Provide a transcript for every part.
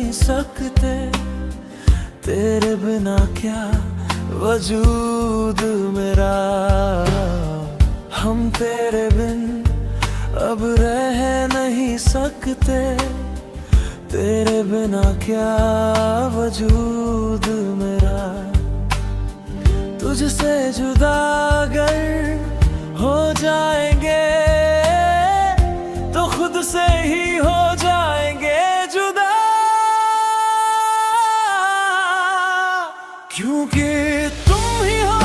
नहीं सकते, तेरे बिना क्या वजूद मेरा। हम तेरे बिन अब रह नहीं सकते, तेरे बिना क्या वजूद मेरा। तुझसे जुदा अगर हो जाएंगे तो खुद से ही हो जाएंगे जुदा, क्योंकि तुम ही हो,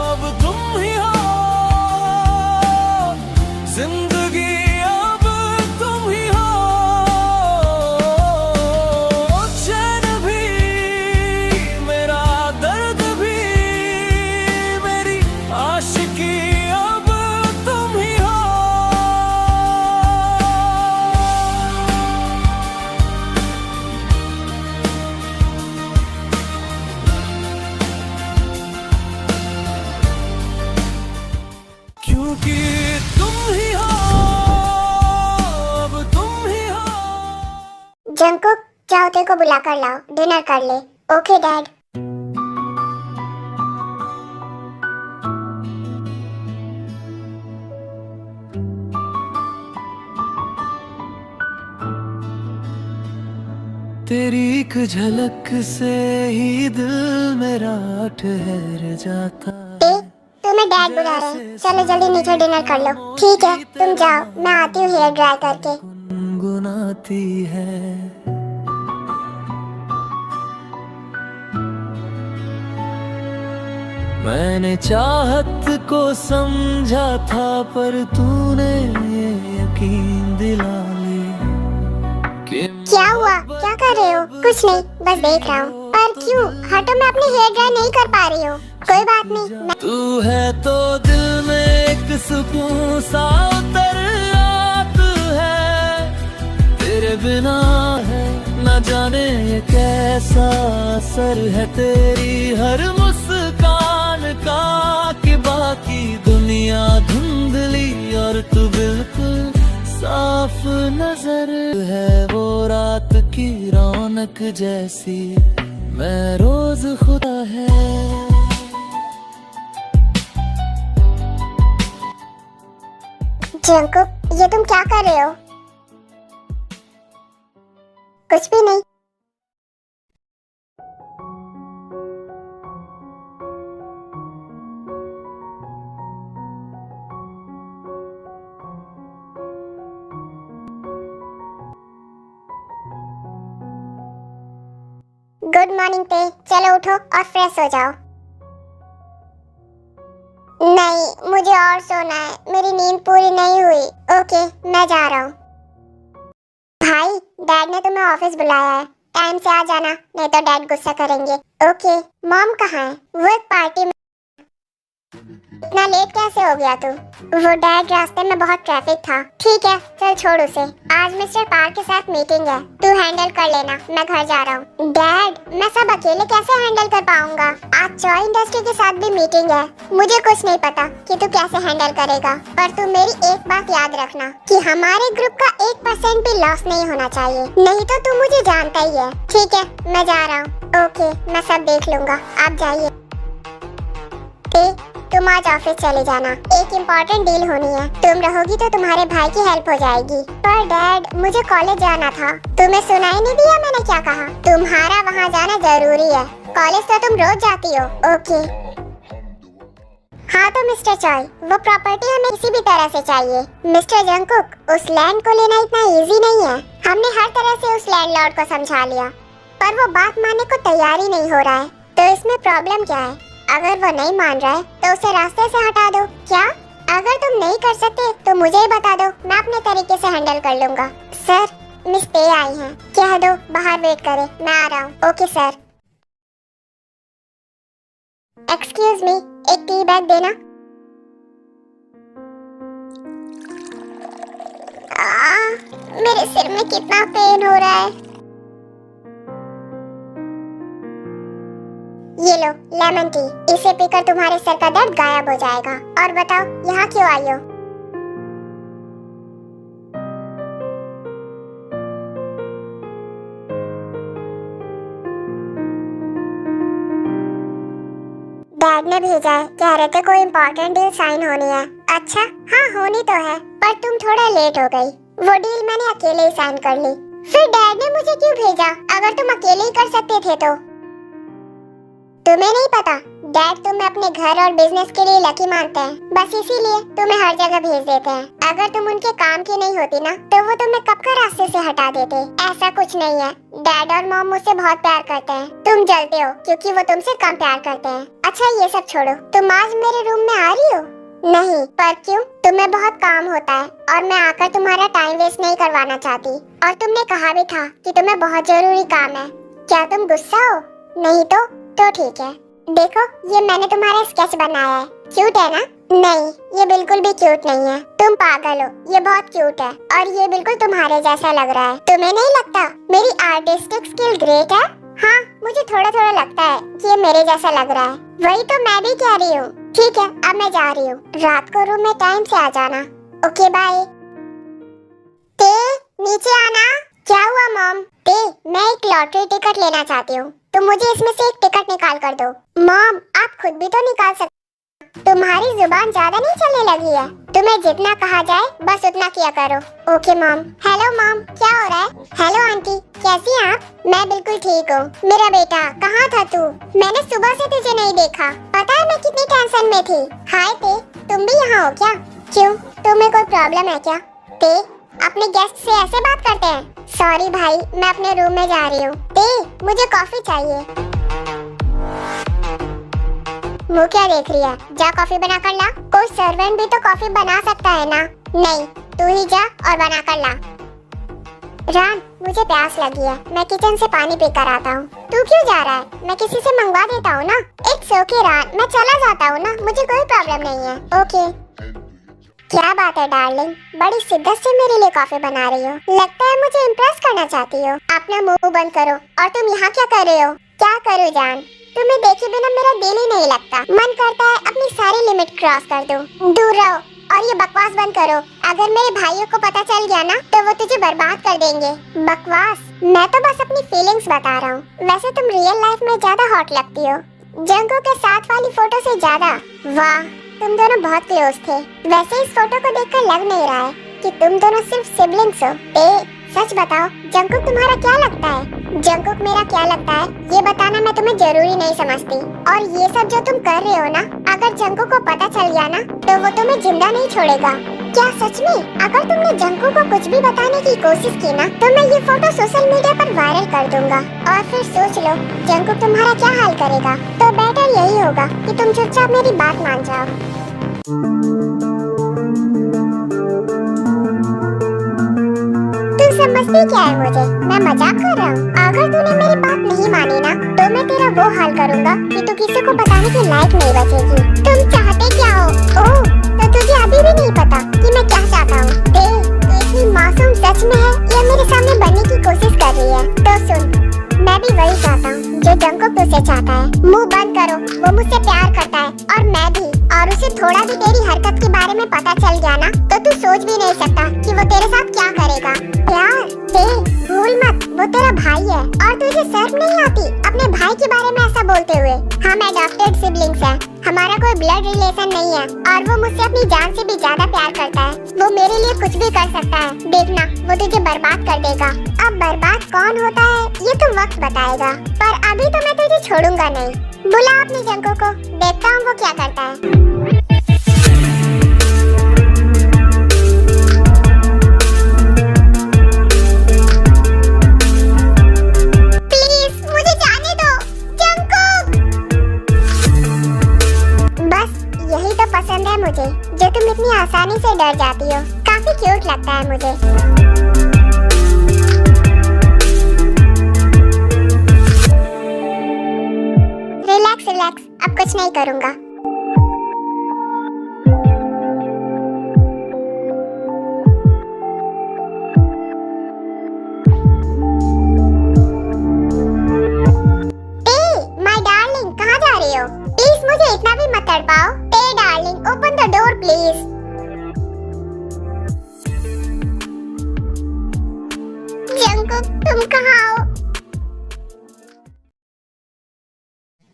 अब तुम ही हो जिंदगी, अब तुम ही हो। चैन भी मेरा, दर्द भी मेरी आशिकी, अब तुम ही हो। क्योंकि तुम ही हो, अब तुम ही हो। जंकुक, जाओ तेरे को बुला कर लाओ, डिनर कर ले। Okay dad. तेरी एक झलक से ही दिल मेरा ठहर जाता है। तुम्हें डैड बुला रहे हैं, चलो जल्दी नीचे डिनर कर लो। ठीक है तुम जाओ, मैं आती हूँ हेयर ड्राई करके। गुनगुनाती है मैंने चाहत को समझा था, पर तूने ये यकीन दिला लिया कि क्या हुआ, क्या कर रहे हो? कुछ नहीं, बस देख रहा हूँ। पर क्यों? हटो, मैं अपनी हेयर ड्राई नहीं कर पा रही हूँ। कोई बात नहीं, तू है तो दिल में एक सुकून सा उतर आता है, तेरे बिना है न जाने ये कैसा असर है तेरी हर मुस्कान का, कि बाकी दुनिया धुंधली और तू बिल्कुल साफ नजर है। वो रात की रौनक जैसी मैं रोज खुदा है। जंकुक, ये तुम क्या कर रहे हो? कुछ भी नहीं। गुड मॉर्निंग पे, चलो उठो और फ्रेश हो जाओ। नहीं, मुझे और सोना है, मेरी नींद पूरी नहीं हुई। ओके, मैं जा रहा हूँ। भाई, डैड ने तुम्हें ऑफिस बुलाया है, टाइम से आ जाना, नहीं तो डैड गुस्सा करेंगे। ओके। मॉम कहाँ है? वो एक पार्टी में। इतना लेट कैसे हो गया तू? वो डैड, रास्ते में बहुत ट्रैफिक था। ठीक है, चल छोड़ उसे। आज मिस्टर पार्क के साथ मीटिंग है, तू हैंडल कर लेना, मैं घर जा रहा हूँ। डैड, मैं सब अकेले कैसे हैंडल कर पाऊंगा? आज चॉय इंडस्ट्री के साथ भी मीटिंग है। मुझे कुछ नहीं पता कि तू कैसे हैंडल करेगा, पर तू मेरी एक बात याद रखना कि हमारे ग्रुप का 1% भी लॉस नहीं होना चाहिए, नहीं तो तू मुझे जानता ही है। ठीक है, मैं जा रहा हूँ। ओके, मैं सब देख लूंगा, आप जाइए। तुम आज ऑफिस चले जाना, एक इम्पोर्टेंट डील होनी है। तुम रहोगी तो तुम्हारे भाई की हेल्प हो जाएगी। पर डैड, मुझे कॉलेज जाना था। तुम्हें सुनाई नहीं दिया मैंने क्या कहा? तुम्हारा वहाँ जाना जरूरी है, कॉलेज तो तुम रोज जाती हो। ओके। हाँ तो मिस्टर चॉय, वो प्रॉपर्टी हमें किसी भी तरह से चाहिए। मिस्टर जंकुक, उस लैंड को लेना इतना इजी नहीं है। हमने हर तरह से उस लैंडलॉर्ड को समझा लिया, पर वो बात मानने को तैयार ही नहीं हो रहा है। तो इसमें प्रॉब्लम क्या है? अगर वो नहीं मान रहा है तो उसे रास्ते से हटा दो। क्या? अगर तुम नहीं कर सकते तो मुझे ही बता दो, मैं अपने तरीके से हैंडल कर लूंगा। सर, मिस पे आई हैं, कह दो बाहर वेट करे, मैं आ रहा हूँ। Okay sir. एक्सक्यूज मी, एक टी बैग देना। मेरे सिर में कितना पेन हो रहा है। ये लो लेमन टी, इसे पीकर तुम्हारे सर का दर्द गायब हो जाएगा। और बताओ, यहाँ क्यों आई हो? डैड ने भेजा है, कह रहे थे कोई इम्पोर्टेंट डील साइन होनी है। अच्छा हाँ होनी तो है, पर तुम थोड़ा लेट हो गई। वो डील मैंने अकेले ही साइन कर ली। फिर डैड ने मुझे क्यों भेजा अगर तुम अकेले ही कर सकते थे तो? तुम्हें नहीं पता, डैड तुम्हें अपने घर और बिजनेस के लिए लकी मानते हैं, बस इसीलिए तुम्हें हर जगह भेज देते हैं। अगर तुम उनके काम की नहीं होती ना तो वो तुम्हें कब का रास्ते से हटा देते। ऐसा कुछ नहीं है, डैड और मॉम मुझसे बहुत प्यार करते हैं। तुम जलते हो क्योंकि वो तुमसे कम प्यार करते हैं। अच्छा ये सब छोड़ो, तुम आज मेरे रूम में आ रही हो? नहीं, पर क्यों? तुम्हें बहुत काम होता है और मैं आकर तुम्हारा टाइम वेस्ट नहीं करवाना चाहती। और तुमने कहा भी था कि तुम्हें बहुत जरूरी काम है। क्या तुम गुस्सा हो? नहीं तो ठीक है। देखो ये मैंने तुम्हारा स्केच बनाया है, क्यूट है ना? नहीं, ये बिल्कुल भी क्यूट नहीं है, तुम पागल हो। ये बहुत क्यूट है और ये बिल्कुल तुम्हारे जैसा लग रहा है। तुम्हें नहीं लगता मेरी आर्टिस्टिक स्किल ग्रेट है? हाँ, मुझे थोड़ा थोड़ा लगता है कि ये मेरे जैसा लग रहा है। वही तो मैं भी कह रही हूँ। ठीक है, अब मैं जा रही हूँ। रात को रूम में टाइम से आ जाना। Okay bye. ते नीचे आना। क्या हुआ मॉम? ते मैं एक लॉटरी टिकट लेना चाहती हूँ, तो मुझे इसमें से एक टिकट निकाल कर दो। मॉम आप खुद भी तो निकाल सकते। तुम्हारी जुबान ज्यादा नहीं चलने लगी है? तुम्हें जितना कहा जाए बस उतना किया करो। Okay mom. हेलो मॉम, क्या हो रहा है? हेलो आंटी, कैसी हैं आप? मैं बिल्कुल ठीक हूँ। मेरा बेटा कहाँ था तू? मैंने सुबह से तुझे नहीं देखा। पता है मैं कितनी टेंशन में थी। हाय ते, तुम भी यहाँ हो क्या? क्यों, तुम्हें कोई प्रॉब्लम है क्या? ते अपने गेस्ट से ऐसे बात करते हैं? सॉरी भाई, मैं अपने रूम में जा रही हूँ। ते मुझे कॉफी चाहिए। मुँह क्या देख रही है? जा कॉफी बना कर ला। कोई सर्वेंट भी तो कॉफी बना सकता है ना? नहीं, तू ही जा और बना कर ला। रान मुझे प्यास लगी है, मैं किचन से पानी पीकर आता हूँ। तू क्यों जा रहा है? मैं किसी से मंगवा देता हूँ ना। इट्स ओके रान, मैं चला जाता हूँ ना, मुझे कोई प्रॉब्लम नहीं है। ओके। क्या बात है डार्लिंग, बड़ी शिद्दत से मेरे लिए कॉफी बना रही हो। लगता है मुझे इम्प्रेस करना चाहती हो। अपना मुंह बंद करो। और तुम यहाँ क्या कर रहे हो? क्या करूँ जान, तुम्हें देखे बिना मेरा दिल ही नहीं लगता। मन करता है अपनी सारी लिमिट क्रॉस कर दूं। दूर रहो और ये बकवास बंद करो। अगर मेरे भाइयों को पता चल गया ना तो वो तुझे बर्बाद कर देंगे। बकवास? मैं तो बस अपनी फीलिंग्स बता रहा हूँ। वैसे तुम रियल लाइफ में ज्यादा हॉट लगती हो, जंगों के साथ वाली फोटो से ज्यादा। वाह, तुम दोनों बहुत क्लोज थे। वैसे इस फोटो को देखकर लग नहीं रहा है कि तुम दोनों सिर्फ सिबलिंग्स हो। सच बताओ, जंगकुक तुम्हारा क्या लगता है? जंगकुक मेरा क्या लगता है ये बताना मैं तुम्हें जरूरी नहीं समझती। और ये सब जो तुम कर रहे हो ना, अगर जंगकुक को पता चल गया ना तो वो तुम्हें जिंदा नहीं छोड़ेगा। क्या सच में? अगर तुमने जंगकुक को कुछ भी बताने की कोशिश की ना तो मैं ये फोटो सोशल मीडिया पर वायरल कर दूंगा। और फिर सोच लो जंगकुक तुम्हारा क्या हाल करेगा। तो बेटर यही होगा कि तुम चुपचाप मेरी बात मान जाओ। समझती क्या है मुझे? मैं मजाक कर रहा हूँ। अगर तूने मेरी बात नहीं मानी ना तो मैं तेरा वो हाल करूँगा कि तू किसी को बताने के लायक नहीं बचेगी। तुम चाहते क्या हो? ओह, तो तुझे अभी भी नहीं पता कि मैं क्या चाहता हूँ? तू इतनी मासूम सच में है या मेरे सामने बनने की कोशिश कर रही है? तो सुन, मैं भी वही चाहता हूँ जो जंगकुक तुझसे चाहता है। मुँह बंद करो, वो मुझसे प्यार करता है और मैं भी। और उसे थोड़ा भी तेरी हरकत के बारे में पता चल गया ना तो तू सोच भी नहीं सकता कि वो तेरे साथ क्या करेगा। प्यार? भूल मत, वो तेरा भाई है और तुझे शर्म नहीं आती अपने भाई के बारे में ऐसा बोलते हुए? हम एडॉप्टेड सिबलिंग्स हैं, हमारा कोई ब्लड रिलेशन नहीं है और वो मुझसे अपनी जान से भी ज्यादा प्यार करता है। वो मेरे लिए कुछ भी कर सकता है। देखना, वो तुझे बर्बाद कर देगा। अब बर्बाद कौन होता है ये तो वक्त बताएगा, पर अभी तो मैं तुझे छोड़ूंगा नहीं। बुला अपने जंगकुक को, देखता हूँ वो क्या करता है। पसंद है मुझे जो तुम इतनी आसानी से डर जाती हो। काफी क्यूट लगता है मुझे। रिलैक्स रिलैक्स, अब कुछ नहीं करूँगा। माय डार्लिंग, कहाँ जा रही हो? प्लीज मुझे इतना भी मत तड़पाओ। Darling, open the door please. Jungkook, तुम कहाँ हो?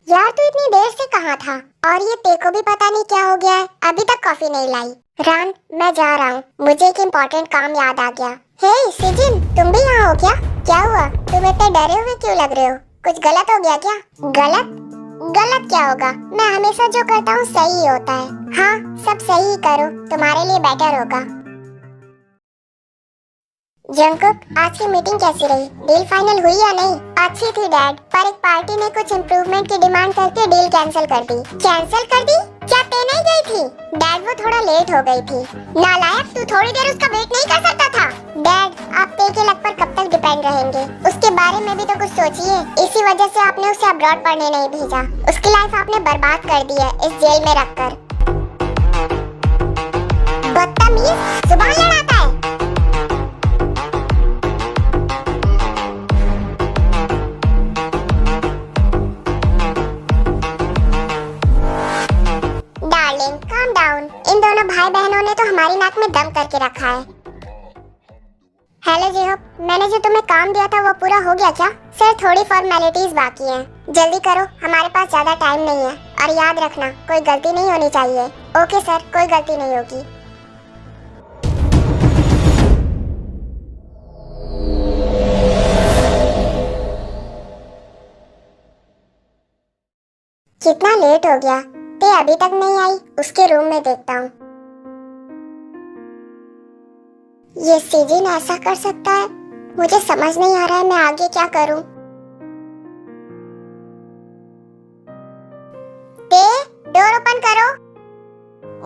यार तू इतनी देर देर से कहाँ था? और ये तेको भी पता नहीं क्या हो गया है, अभी तक कॉफी नहीं लाई। रान, मैं जा रहा हूँ, मुझे एक इम्पोर्टेंट काम याद आ गया। हे सिजिन, तुम भी यहाँ हो क्या? क्या हुआ? तुम इतने डरे हुए क्यों लग रहे हो? कुछ गलत हो गया क्या? गलत? गलत क्या होगा? मैं हमेशा जो करता हूँ सही ही होता है। हाँ, सब सही ही करो, तुम्हारे लिए बेटर होगा। जंगकुक, आज की मीटिंग कैसी रही? डील फाइनल हुई या नहीं? अच्छी थी डैड, पर एक पार्टी ने कुछ इम्प्रूवमेंट की डिमांड करके डील कैंसिल कर दी। कैंसिल कर दी? क्या ते नहीं गई थी? डैड, वो थोड़ा लेट हो गई थी। नालायक, तू थोड़ी देर उसका वेट नहीं कर सकता था? डैड, आप ते के लक पर कब तक डिपेंड रहेंगे? उसके बारे में भी तो कुछ सोचिए। इसी वजह से आपने उसे अब्रॉड पढ़ने नहीं भेजा। उसकी लाइफ आपने बर्बाद कर दी है इस जेल में रखकर। बदतमीज, जुबान लड़ाता है। calm down. इन दोनों भाई बहनों ने तो हमारी नाक में दम करके रखा है। हेलो जेहोप, मैंने जो तुम्हें काम दिया था वो पूरा हो गया क्या? सर, थोड़ी फॉर्मेलिटीज बाकी हैं। जल्दी करो, हमारे पास ज्यादा टाइम नहीं है। और याद रखना, कोई गलती नहीं होनी चाहिए। ओके सर, कोई गलती नहीं होगी। कितना लेट हो गया? ते अभी तक नहीं आई, उसके रूम में देखता हूँ। ये सिजिन ऐसा कर सकता है? मुझे समझ नहीं आ रहा है मैं आगे क्या करूँ। ते, डोर ओपन करो।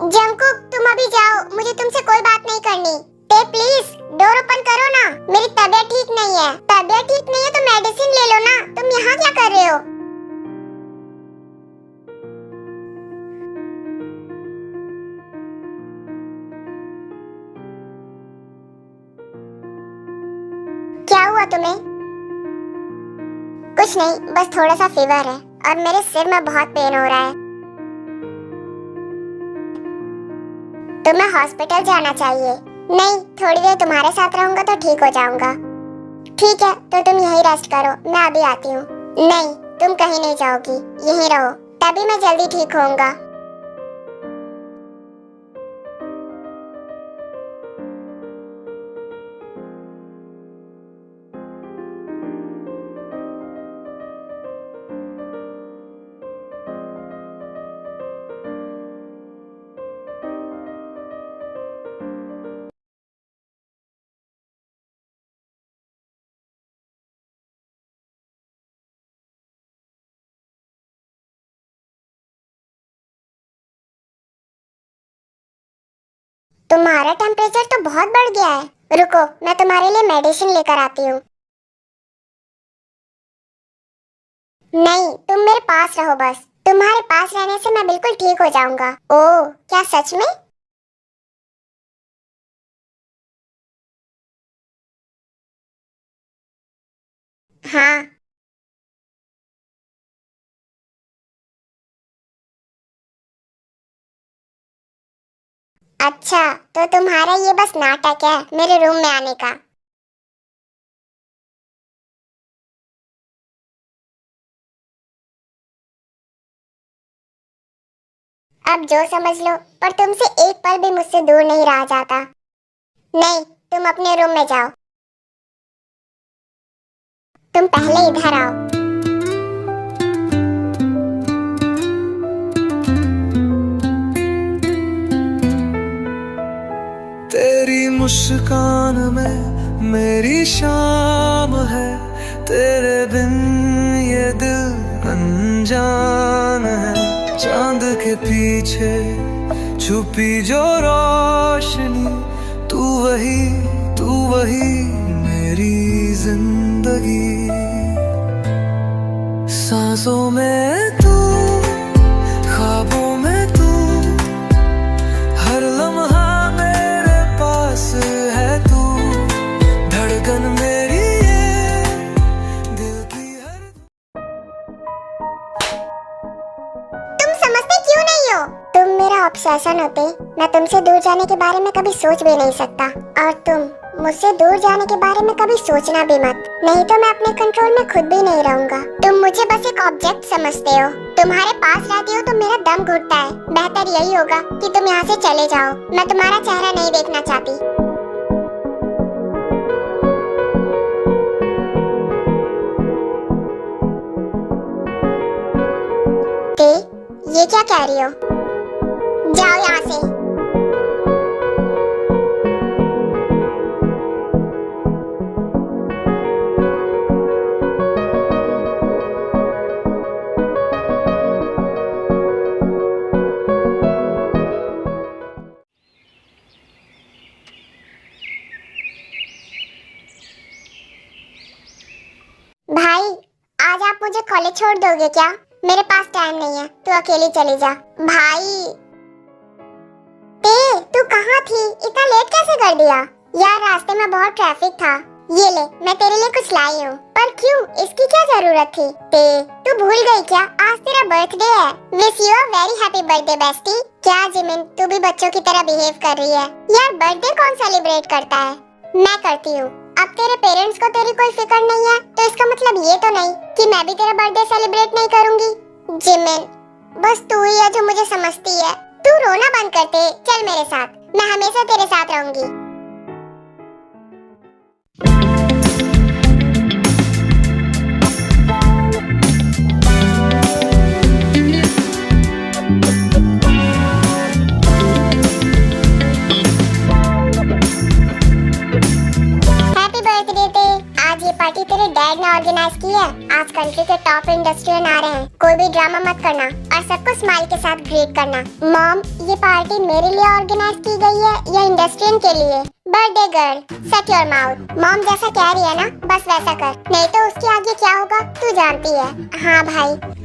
जंगकुक, तुम अभी जाओ, मुझे तुमसे कोई बात नहीं करनी। ते प्लीज डोर ओपन करो ना, मेरी तबीयत ठीक नहीं है। तबीयत ठीक नहीं है तो मेडिसिन ले लो ना। तुम यहाँ क्या कर रहे हो? क्या हुआ तुम्हें? कुछ नहीं, बस थोड़ा सा फीवर है और मेरे सिर में बहुत पेन हो रहा है। तुम्हें हॉस्पिटल जाना चाहिए। नहीं, थोड़ी देर तुम्हारे साथ रहूंगा तो ठीक हो जाऊंगा। ठीक है, तो तुम यहीं रेस्ट करो, मैं अभी आती हूँ। नहीं, तुम कहीं नहीं जाओगी, यहीं रहो, तभी मैं जल्दी ठीक होऊंगा। तुम्हारा टेम्परेचर तो बहुत बढ़ गया है। रुको, मैं तुम्हारे लिए मेडिसिन लेकर आती हूँ। नहीं, तुम मेरे पास रहो बस। तुम्हारे पास रहने से मैं बिल्कुल ठीक हो जाऊंगा। ओह, क्या सच में? हाँ। अच्छा, तो तुम्हारा ये बस नाटक है मेरे रूम में आने का। अब जो समझ लो, पर तुमसे एक पल भी मुझसे दूर नहीं रहा जाता। नहीं, तुम अपने रूम में जाओ। तुम पहले इधर आओ। तेरी मुस्कान में मेरी शाम है, तेरे बिन ये दिल अनजान है। चांद के पीछे छुपी जो रोशनी, तू वही मेरी जिंदगी। सांसों में तू, ख्वाबों में तू, हर लम्हा मेरे पास है तू। धड़कन मेरी ये दिल की हर। तुम समझते क्यों नहीं हो? तुम मेरा ऑब्सेशन होते, मैं तुमसे दूर जाने के बारे में कभी सोच भी नहीं सकता। और तुम मुझसे दूर जाने के बारे में कभी सोचना भी मत, नहीं तो मैं अपने कंट्रोल में खुद भी नहीं रहूंगा। तुम मुझे बस एक ऑब्जेक्ट समझते हो। तुम्हारे पास रहती हूँ तो मेरा दम घुटता है। बेहतर यही होगा कि तुम यहाँ से चले जाओ। मैं तुम्हारा चेहरा नहीं देखना चाहती। ते, ये क्या कह रही हो? जाओ यहाँ से। भाई, आज आप मुझे कॉलेज छोड़ दोगे क्या? मेरे पास टाइम नहीं है, तू अकेली चली जा। भाई, तू कहाँ थी? इतना लेट कैसे कर दिया? यार रास्ते में बहुत ट्रैफिक था। ये ले, मैं तेरे लिए कुछ लाई हूँ। पर क्यों? इसकी क्या जरूरत थी? तू भूल गई क्या? आज तेरा बर्थडे है। Wish you a very happy birthday bestie. क्या जिमिन, तू भी बच्चों की तरह बिहेव कर रही है। यार बर्थडे कौन सेलिब्रेट करता है? मैं करती हूँ। अब तेरे पेरेंट्स को तेरी कोई फिक्र नहीं है, तो इसका मतलब ये तो नहीं कि मैं भी तेरा बर्थडे सेलिब्रेट नहीं करूंगी। जिमिन, बस तू ही है जो मुझे समझती है। तू रोना बंद कर दे, चल मेरे साथ। मैं हमेशा तेरे साथ रहूंगी। आज ये पार्टी तेरे डैड ने ऑर्गेनाइज की है। आज कंट्री के टॉप इंडस्ट्रियन आ रहे हैं। कोई भी ड्रामा मत करना और सबको स्माइल के साथ ग्रीट करना। मॉम, ये पार्टी मेरे लिए ऑर्गेनाइज की गई है या इंडस्ट्रियन के लिए? Birthday girl, shut your mouth. Mom जैसा कह रही है ना, बस वैसा कर, नहीं तो उसके आगे क्या होगा तू जानती है। हाँ भाई।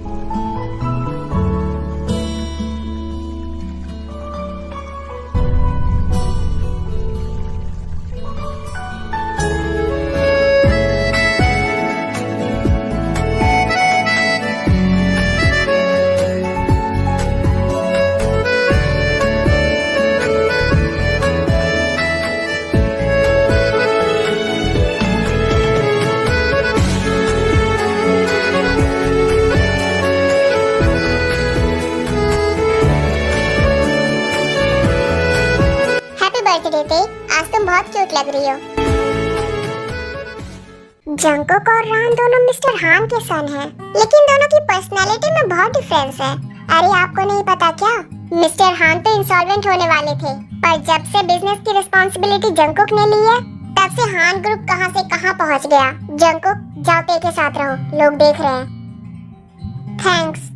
आज तुम बहुत क्यूट लग रही हो। जंगकुक और रान दोनों मिस्टर हान के सन हैं, लेकिन दोनों की पर्सनालिटी में बहुत डिफरेंस है। अरे आपको नहीं पता क्या? मिस्टर हान तो इंसॉल्वेंट होने वाले थे, पर जब से बिजनेस की रिस्पांसिबिलिटी जंगकुक ने ली है, तब से हान ग्रुप कहां से कहां पहुंच गया। जंगकुक, जाओ ते के साथ रहो, लोग देख रहे हैं। थैंक्स।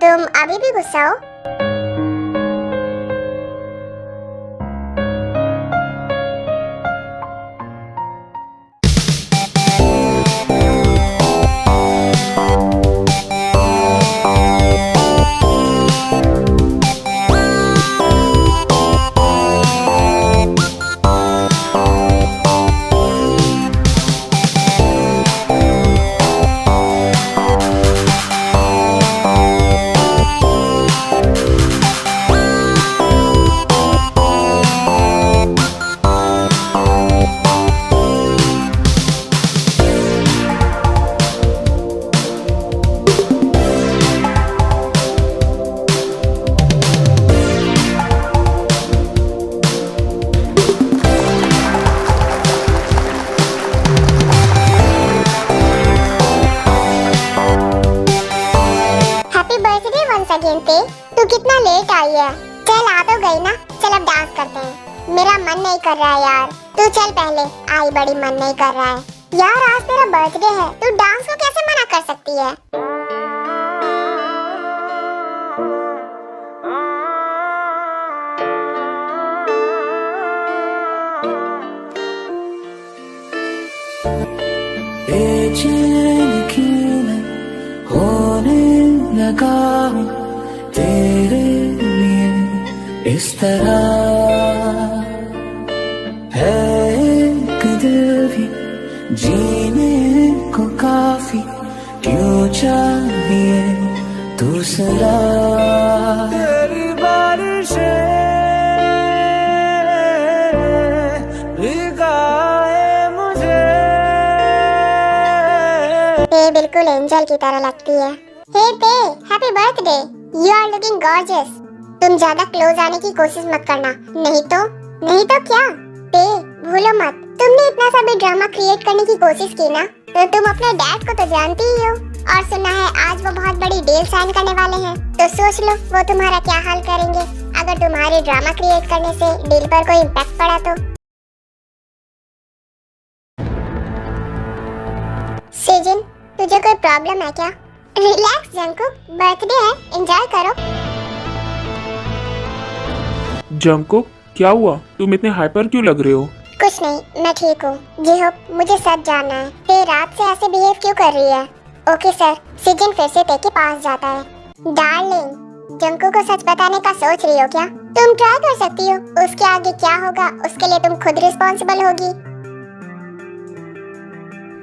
तुम अभी भी गुस्सा हो? तू कितना लेट आई है? चल आ तो गई ना, चल अब डांस करते हैं। मेरा मन नहीं कर रहा है यार, तू चल पहले। आई बड़ी मन नहीं कर रहा है यार, आज तेरा बर्थडे है, तू डांस को कैसे मना कर सकती है? बेचैन क्यों मैं होने लगा हूँ तेरे लिए इस तरह, है एक दिल भी जीने को काफी, क्यों चाहिए दूसरा। तेरी बारिशें भिगाए ते बिल्कुल एंजल की तरह लगती है। हे ते, happy birthday. You are looking gorgeous. तुम ज्यादा क्लोज आने की कोशिश मत करना, नहीं तो क्या? ते, भूलो मत, तुमने इतना सा भी ड्रामा क्रिएट करने की कोशिश की ना, तो तुम अपने डैड को तो जानती ही हो। और सुना है आज वो बहुत बड़ी डील साइन करने वाले हैं, तो सोच लो वो तुम्हारा क्या हाल करेंगे अगर तुम्हारे ड्रामा क्रिएट करने से डील पर कोई इम्पैक्ट पड़ा तो। सीजन, तुझे कोई प्रॉब्लम है क्या? रिलैक्स जंकुक, बर्थडे है, एंजॉय करो। जंकुक, क्या हुआ? तुम इतने हाइपर क्यों लग रहे हो? कुछ नहीं, मैं ठीक हूँ। जी होप, मुझे सच जानना है, ते रात से ऐसे बिहेव क्यों कर रही है? Okay sir. सीजन फिर से ते के पास जाता है। डार्लिंग, जंकुक को सच बताने का सोच रही हो क्या? तुम ट्राई कर सकती हो, उसके आगे क्या होगा उसके लिए तुम खुद रिस्पॉन्सिबल होगी।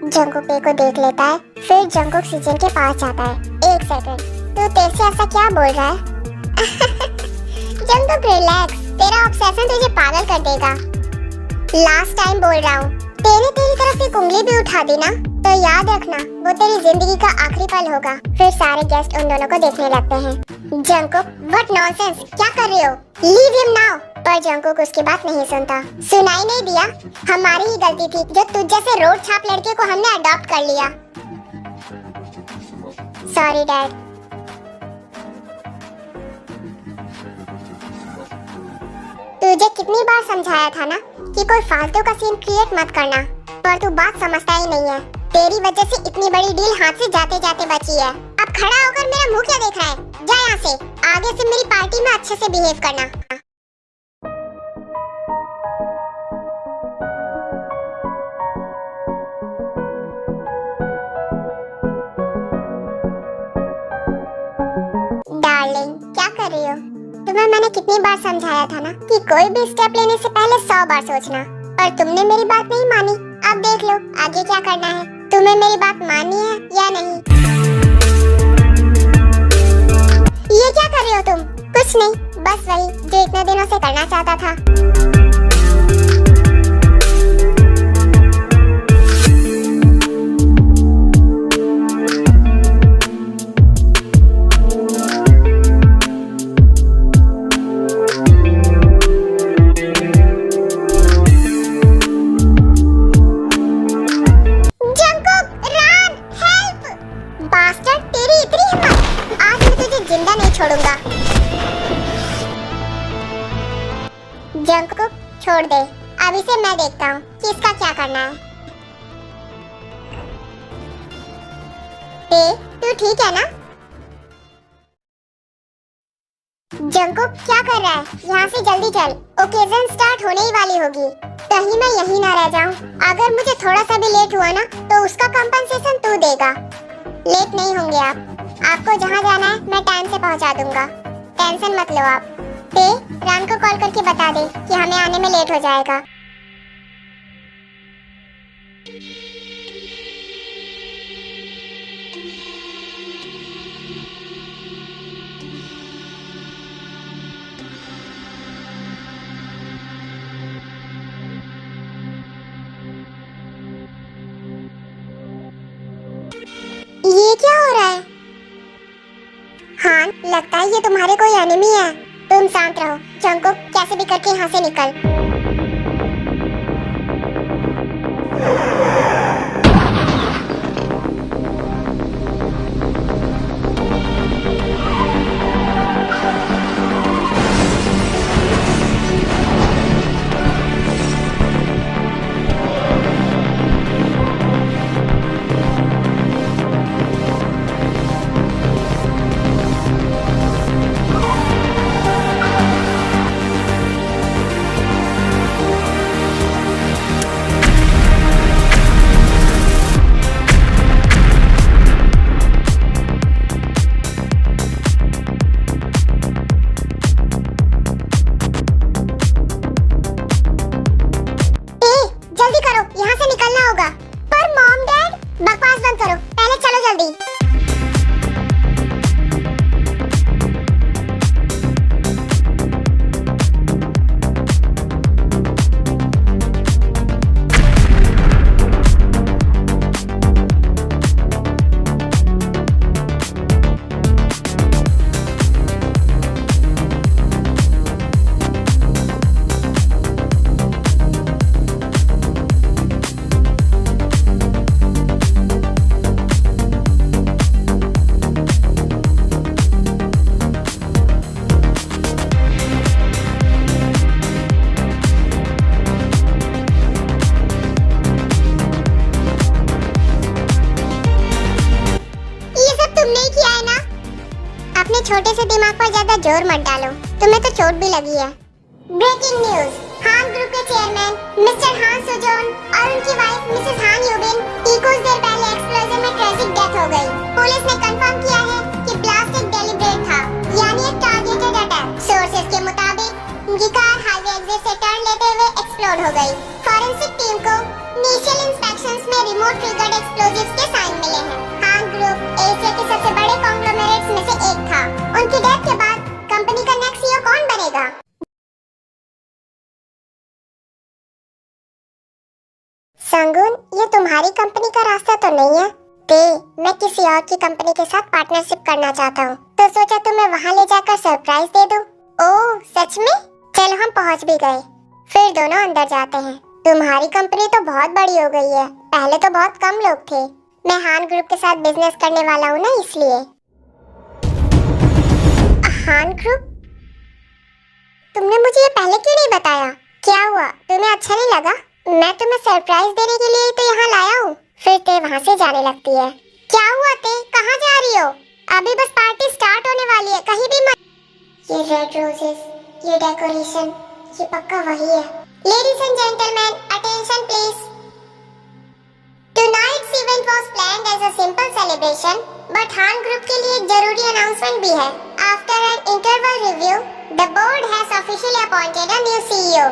जंकुक ते को देख लेता है, फिर जंकुक सीजन के पास जाता है। एक सेकंड, तू तेरे से ऐसा क्या बोल रहा है? जंकुक रिलैक्स, तेरा ऑब्सेशन तुझे पागल कर देगा। लास्ट टाइम बोल रहा हूँ, तेरी तरफ से उंगली भी उठा दी ना, तो याद रखना वो तेरी जिंदगी का आखिरी पल होगा। फिर सारे गेस्ट उन दोनों को देखने लगते हैं। जंकुक, व्हाट नॉनसेंस, क्या कर रहे हो? Leave him now. पर जंकुक उसकी बात नहीं सुनता। सुनाई नहीं दिया? हमारी ही गलती थी जो तुझ जैसे रोड छाप लड़के को हमने अडॉप्ट कर लिया। Sorry dad. तुझे कितनी बार समझाया था ना कि कोई फालतू का सीन क्रिएट मत करना, पर तू बात समझता ही नहीं है। तेरी वजह से इतनी बड़ी डील हाथ से जाते जाते बची है। अब खड़ा होकर मेरा मुंह क्या देख रहा है? जा यहाँ से। आगे से मेरी पार्टी में अच्छे से बिहेव करना। डार्लिंग, क्या कर रही हो? तुम्हें मैंने कितनी बार समझाया था ना कि कोई भी स्टेप लेने से पहले 100 बार सोचना, पर तुमने मेरी बात नहीं मानी। अब देख लो आगे क्या करना है। तुम्हें मेरी बात माननी है या नहीं? ये क्या कर रहे हो तुम? कुछ नहीं, बस वही जो इतने दिनों से करना चाहता था। छोड़ूंगा। जंकुक, छोड़ दे। अभी से मैं देखता हूँ कि इसका क्या करना है। तू ठीक है ना? जंकुक, क्या कर रहा है? यहाँ से जल्दी चल, ओकेजन स्टार्ट होने ही वाली होगी। कहीं मैं यहीं ना रह जाऊँ। अगर मुझे थोड़ा सा भी लेट हुआ ना तो उसका कंपनसेशन तू देगा। लेट नहीं होंगे आप। आपको जहाँ जाना है मैं टाइम से पहुँचा दूंगा, टेंशन मत लो आप। रान को कॉल करके बता दे कि हमें आने में लेट हो जाएगा। ये क्या हो रहा है? हाँ, लगता है ये तुम्हारे कोई एनिमी है। तुम शांत रहो। जंकुक, कैसे भी करके यहाँ से निकल। से दिमाग पर ज्यादा जोर मत डालो, तुम्हें तो चोट भी लगी है। ब्रेकिंग न्यूज, हान ग्रुप के चेयरमैन मिस्टर हान सोजोन और उनकी वाइफ मिसेस हान यूबिन की कुछ देर पहले एक्सप्लोजन में ट्रेजिक डेथ हो गई। पुलिस ने कंफर्म किया है कि ब्लास्ट एक डेलिब्रेट था, यानी एक टारगेटेड अटैक। सोर्सेज के मुताबिक उनकी कार हाईवे एग्जिट से टर्न लेते हुए एक्सप्लोड हो गई। फॉरेंसिक टीम को इनिशियल इंस्पेक्शंस में रिमोट ट्रिगर्ड एक्सप्लोजिव्स के साइन मिले हैं। हान ग्रुप एशिया के सबसे बड़े कॉन्ग्लोमेरेट्स में से एक था। उनकी डेथ के बाद कंपनी का नेक्स्ट सीईओ कौन बनेगा? संगुन, ये तुम्हारी कंपनी का रास्ता तो नहीं है। मैं किसी और की कंपनी के साथ पार्टनरशिप करना चाहता हूँ, तो सोचा तुम्हें वहाँ ले जाकर सरप्राइज दे दूँ। ओह सच में? चलो हम पहुँच भी गए, फिर दोनों अंदर जाते हैं। तुम्हारी कंपनी तो बहुत बड़ी हो गई है, पहले तो बहुत कम लोग थे। मैं हान ग्रुप के साथ बिजनेस करने वाला हूँ ना, इसलिए। हान ग्रुप? तुमने मुझे ये पहले क्यों नहीं बताया? क्या हुआ, तुम्हें अच्छा नहीं लगा? मैं तुम्हें सरप्राइज देने के लिए तो यहाँ लाया हूँ, फिर ते वहाँ से जाने लगती है। क्या हुआ ते, कहाँ जा रही हो? अभी बस पार्टी स्टार्ट होने वाली है, कहीं भी मत। ये रेड रोजेस, ये डेकोरेशन, ये पक्का वही है। Ladies and gentleman, attention please. Tonight's event was planned as a simple celebration, but Han Group के लिए एक जरूरी अनाउंसमेंट भी है। After an interval review, the board has officially appointed a new CEO.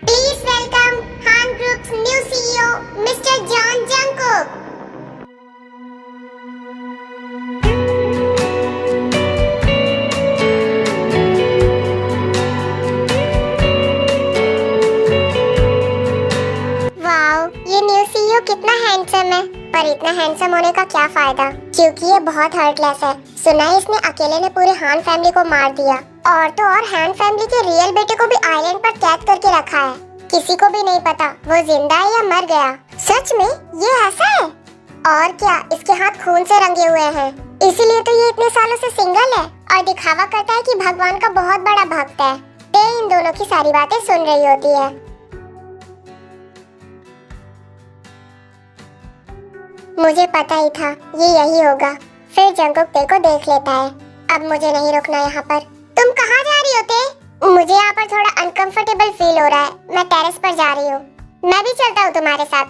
Please welcome Han Group's new CEO, Mr. John Jungkook. Wow, ये new CEO कितना handsome है। पर इतना हैंडसम होने का क्या फायदा, क्योंकि ये बहुत हार्टलेस है। सुना है इसने अकेले ने पूरे हान फैमिली को मार दिया, और तो और हान फैमिली के रियल बेटे को भी आइलैंड पर कैद करके रखा है। किसी को भी नहीं पता वो जिंदा है या मर गया। सच में ये ऐसा है? और क्या, इसके हाथ खून से रंगे हुए हैं, इसीलिए तो ये इतने सालों से सिंगल है और दिखावा करता है कि भगवान का बहुत बड़ा भक्त है। ते इन दोनों की सारी बातें सुन रही होती है। मुझे पता ही था ये यही होगा। फिर जंगकुक ते को देख लेता है। अब मुझे नहीं रुकना यहाँ पर। तुम कहाँ जा रही हो ते? मुझे यहाँ पर थोड़ा अनकंफर्टेबल फील हो रहा है, मैं टेरेस पर जा रही हूँ। मैं भी चलता हूँ तुम्हारे साथ।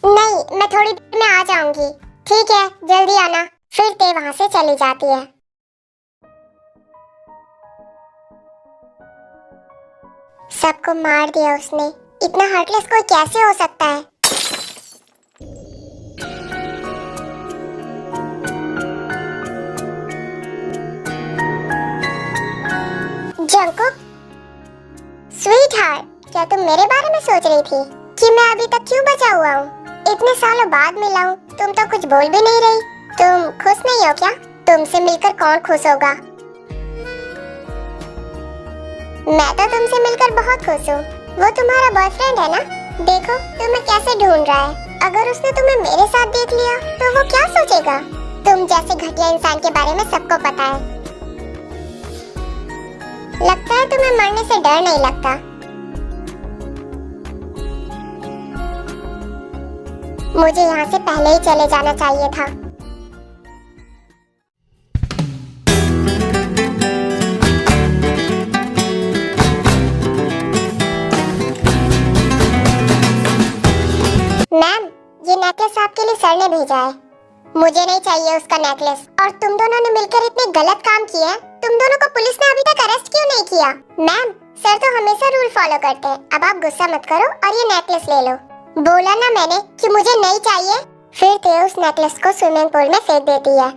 नहीं, मैं थोड़ी देर में आ जाऊंगी। ठीक है, जल्दी आना। फिर ते वहाँ से चली जाती है। सबको मार दिया उसने। इतना हार्टलेस कोई कैसे हो सकता है? जंगकुक, स्वीटहार्ट, क्या तुम मेरे बारे में सोच रही थी कि मैं अभी तक क्यों बचा हुआ हूँ? इतने सालों बाद मिला हूँ, तुम तो कुछ बोल भी नहीं रही। तुम खुश नहीं हो क्या? तुमसे मिलकर कौन खुश होगा? मैं तो तुमसे मिलकर बहुत खुश हूँ। वो तुम्हारा बॉयफ्रेंड है ना? देखो तुम्हें कैसे ढूंढ रहा है। अगर उसने तुम्हें मेरे साथ देख लिया तो वो क्या सोचेगा? तुम जैसे घटिया इंसान के बारे में सबको पता है। लगता है तुम्हें मरने से डर नहीं लगता। मुझे यहाँ से पहले ही चले जाना चाहिए था। मैम, ये नेकलेस आपके लिए सर ने भेजा है। मुझे नहीं चाहिए उसका नेकलेस। और तुम दोनों ने मिलकर इतने गलत काम किए हैं। तुम दोनों को पुलिस ने अभी तक अरेस्ट क्यों नहीं किया? मैम, सर तो हमेशा रूल फॉलो करते हैं। अब आप गुस्सा मत करो और ये नेकलेस ले लो। बोला ना मैंने कि मुझे नहीं चाहिए। फिर ते उस नेकलेस को स्विमिंग पूल में फेंक देती है।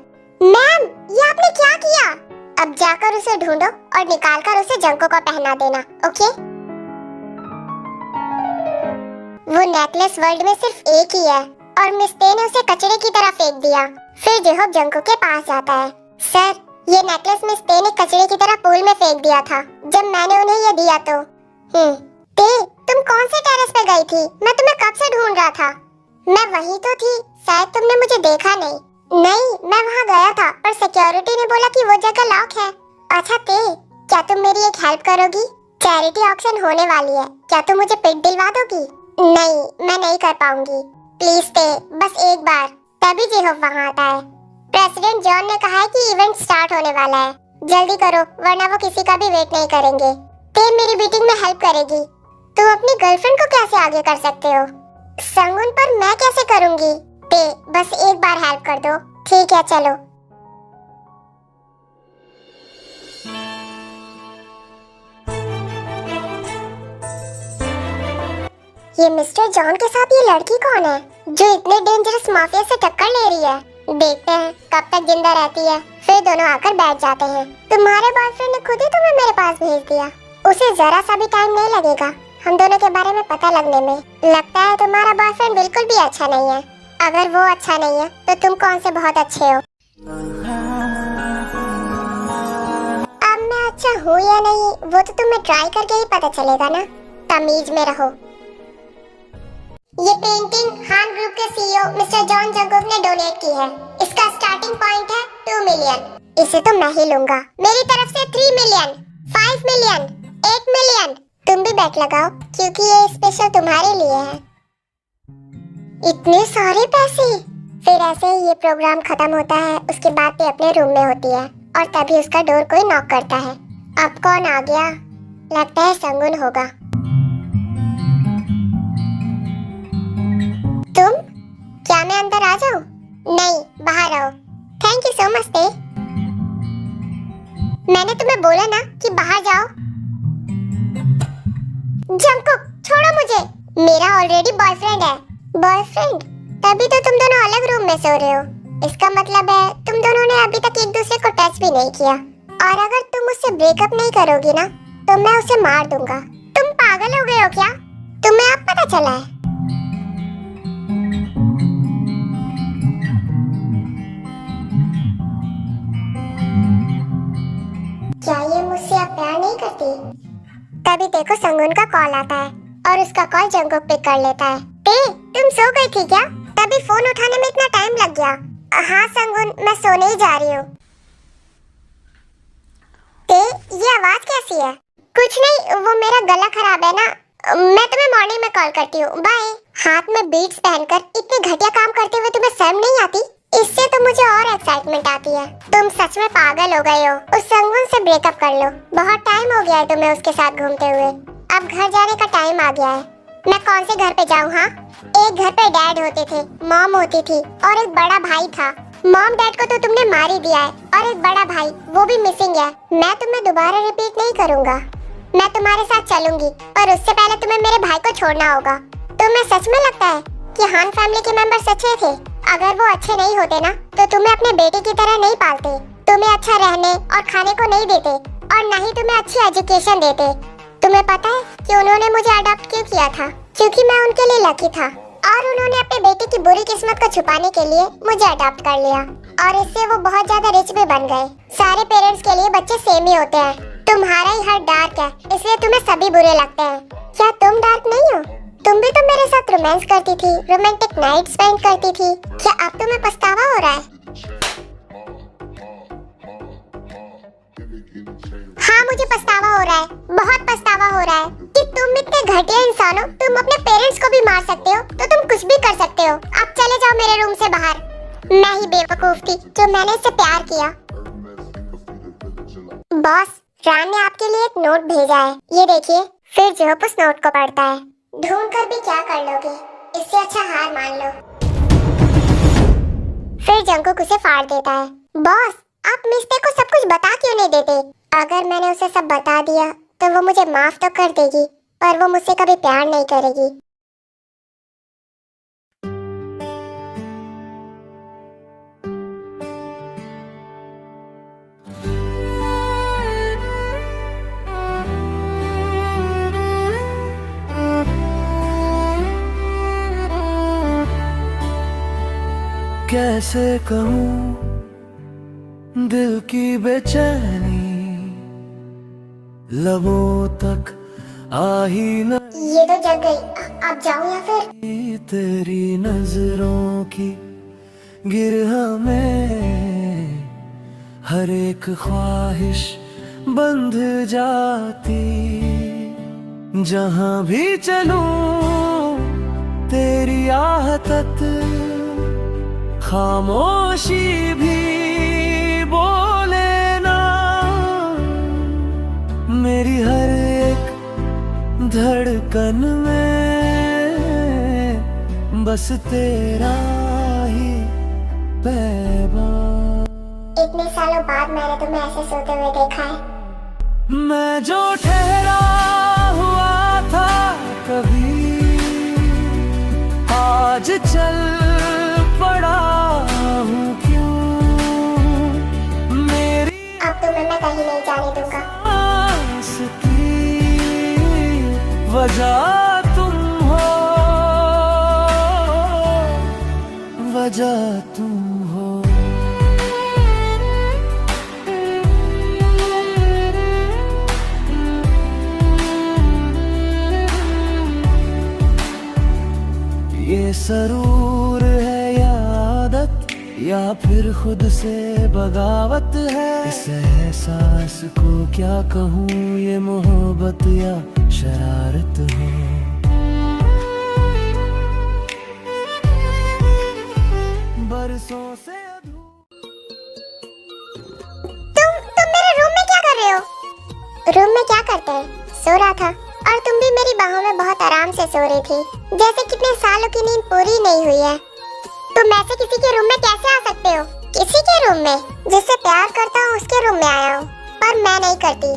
मैम, ये आपने क्या किया? अब जाकर उसे ढूंढो और निकालकर उसे जंको को पहना देना, ओके? वो नेकलेस वर्ल्ड में सिर्फ एक ही है और मिस ते ने उसे कचरे की तरह फेंक दिया। फिर जेहोब जंको के पास जाता है। सर, ये नेकलेस मिस ते ने कचरे की तरह पूल में फेंक दिया था जब मैंने उन्हें ये दिया तो। ते, तुम कौन से टेरेस पे गई थी? मैं तुम्हें कब से ढूंढ रहा था। मैं वही तो थी, शायद तुमने मुझे देखा नहीं। नहीं, मैं वहाँ गया था पर सिक्योरिटी ने बोला कि वो जगह लॉक है। अच्छा ते, क्या तुम मेरी एक हेल्प करोगी? चैरिटी ऑक्शन होने वाली है, क्या तुम मुझे पिट दिलवा दोगी? नहीं, मैं नहीं कर पाऊंगी। प्लीज ते, बस एक बार। तभी जेहोब वहाँ आता है। प्रेसिडेंट जॉन ने कहा है कि इवेंट स्टार्ट होने वाला है। जल्दी करो वरना वो किसी का भी वेट नहीं करेंगे। ते मेरी मीटिंग में हेल्प करेगी। तुम अपनी गर्लफ्रेंड को कैसे आगे कर सकते हो? संगुन पर मैं कैसे करूंगी? ते बस एक बार हेल्प कर दो। ठीक है चलो। ये मिस्टर जॉन के साथ ये लड़की कौन है जो इतने डेंजरस माफिया से टक्कर ले रही है? देखते हैं कब तक जिंदा रहती है। फिर दोनों आकर बैठ जाते हैं। तुम्हारे बॉयफ्रेंड ने खुद ही तुम्हें मेरे पास भेज दिया। उसे जरा सा भी टाइम नहीं लगेगा हम दोनों के बारे में पता लगने में। लगता है तुम्हारा बॉयफ्रेंड बिल्कुल भी अच्छा नहीं है। अगर वो अच्छा नहीं है तो तुम कौन से बहुत अच्छे हो? अब मैं अच्छा हूँ या नहीं वो तो तुम्हें ट्राई करके ही पता चलेगा ना। तमीज में रहो। ये पेंटिंग हान ग्रुप के सीईओ मिस्टर जॉन जंगकुक ने डोनेट की है। इसका स्टार्टिंग पॉइंट है 2 मिलियन। इसे तो मैं ही लूंगा। मेरी तरफ से 3 मिलियन, 5 मिलियन, 8 मिलियन। तुम भी बेट लगाओ क्योंकि ये स्पेशल तुम्हारे लिए है। इतने सारे पैसे। फिर ऐसे ही ये प्रोग्राम खत्म होता है। उसके बाद पे अपने रूम में होती है और तभी उसका डोर कोई नॉक करता है। अब कौन आ गया? लगता है संगुन होगा। तुम? क्या मैं अंदर आ जाऊं? नहीं, बाहर आओ। थैंक यू सो मच ते। मैंने तुम्हें बोला ना कि बाहर जाओ। जंगकुक छोड़ो मुझे। मेरा ऑलरेडी बॉयफ्रेंड है। बॉयफ्रेंड? तभी तो तुम दोनों अलग रूम में सो रहे हो। इसका मतलब है तुम दोनों ने अभी तक एक दूसरे को टच भी नहीं किया। और अगर तुम मुझसे ब्रेकअप नहीं करोगी ना तो मैं उसे मार दूंगा। तुम पागल हो गए हो क्या? तुम्हें अब पता चला है? क्या ये मुझसे अब प्यार नहीं करती? तभी देखो संगुन का कॉल आता है और उसका कॉल जंगकुक पिक कर लेता है। ते, तुम सो गई थी क्या? तभी फोन उठाने में इतना टाइम लग गया। हाँ संगुन, मैं सोने ही जा रही हूँ। ते, ये आवाज कैसी है? कुछ नहीं, वो मेरा गला खराब है ना। मैं तुम्हें मॉर्निंग में कॉल करती हूँ। बाय। हाथ में बीट्स पहनकर इतने घटिया काम करते हुए तुम्हें शर्म नहीं आती? इससे तो मुझे और एक्साइटमेंट आती है। तुम सच में पागल हो गए हो। उस संगुन से ब्रेकअप कर लो। बहुत टाइम हो गया है तुम्हें उसके साथ घूमते हुए। अब घर जाने का टाइम आ गया है। मैं कौन से घर पे जाऊँ? हाँ, एक घर पे डैड होते थे, मॉम होती थी और एक बड़ा भाई था। मॉम डैड को तो तुमने मार ही दिया है और एक बड़ा भाई वो भी मिसिंग है। मैं तुम्हें दोबारा रिपीट नहीं करूँगा। मैं तुम्हारे साथ चलूंगी पर उससे पहले तुम्हें मेरे भाई को छोड़ना होगा। तुम्हें सच में लगता है कि हान फैमिली के मेंबर्स अच्छे थे? अगर वो अच्छे नहीं होते ना तो तुम्हें अपने बेटे की तरह नहीं पालते। तुम्हें अच्छा रहने और खाने को नहीं देते और न ही तुम्हें अच्छी एजुकेशन देते। तुम्हें पता है कि उन्होंने मुझे अडॉप्ट क्यों किया था? क्योंकि मैं उनके लिए लकी था और उन्होंने अपने बेटे की बुरी किस्मत को छुपाने के लिए मुझे अडॉप्ट कर लिया और इससे वो बहुत ज्यादा रिच भी बन गए। सारे पेरेंट्स के लिए बच्चे सेम ही होते हैं। तुम्हारा ही हार्ट डार्क है इसलिए तुम्हें सभी बुरे लगते हैं। क्या तुम डार्क नहीं हो? तुम भी तो मेरे साथ रोमांस करती थी, रोमांटिक नाइट स्पेंड करती थी। क्या अब तुम्हें पछतावा हो रहा है? हाँ, मुझे पछतावा हो रहा है, बहुत पछतावा हो रहा है कि तुम इतने घटिया इंसान हो। तुम अपने पेरेंट्स को भी मार सकते हो तो तुम कुछ भी कर सकते हो। अब चले जाओ मेरे रूम से बाहर। मैं ही बेवकूफ थी जो मैंने इससे प्यार किया। बॉस, रान ने आपके लिए एक नोट भेजा है, ये देखिए। फिर जोहप उस नोट को पढ़ता है। ढूंढ कर भी क्या कर लोगे, इससे अच्छा हार मान लो। फिर जंगकुक उसे फाड़ देता है। बॉस, आप मिस्टे को सब कुछ बता क्यों नहीं देते? अगर मैंने उसे सब बता दिया तो वो मुझे माफ तो कर देगी पर वो मुझसे कभी प्यार नहीं करेगी। कैसे कहूँ दिल की बेचैनी लबों तक आ ही न। ये तो जग गई, आप जाओ या फिर? तेरी नजरों की गिरह में हर एक ख्वाहिश बंध जाती। जहाँ भी चलूं तेरी आहत खामोशी भी बोले ना, मेरी हर एक धड़कन में बस तेरा ही पैगाम। इतने सालों बाद मैंने तुम्हें ऐसे सोते हुए देखा है। मैं जो ठहरा हुआ था कभी, आज चल पड़ा हूँ क्यों? मेरी अब तुम्हें मैं कहीं नहीं जाने दूंगा। आस की वजह तुम हो, वजह तुम हो। ये सरूर है या आदत, या फिर खुद से बगावत है? इस एहसास को क्या कहूँ, ये मोहब्बत या शरारत हो? बरसों से तुम मेरे रूम में क्या कर रहे हो? रूम में क्या करते हैं? सो रहा था। और तुम भी मेरी बाहों में बहुत आराम से सो रही थी, जैसे कितने सालों की नींद पूरी नहीं हुई है। तुम ऐसे किसी के रूम में कैसे आ सकते हो? किसी के रूम में? जिससे प्यार करता हूँ उसके रूम में आया हूँ। पर मैं नहीं करती,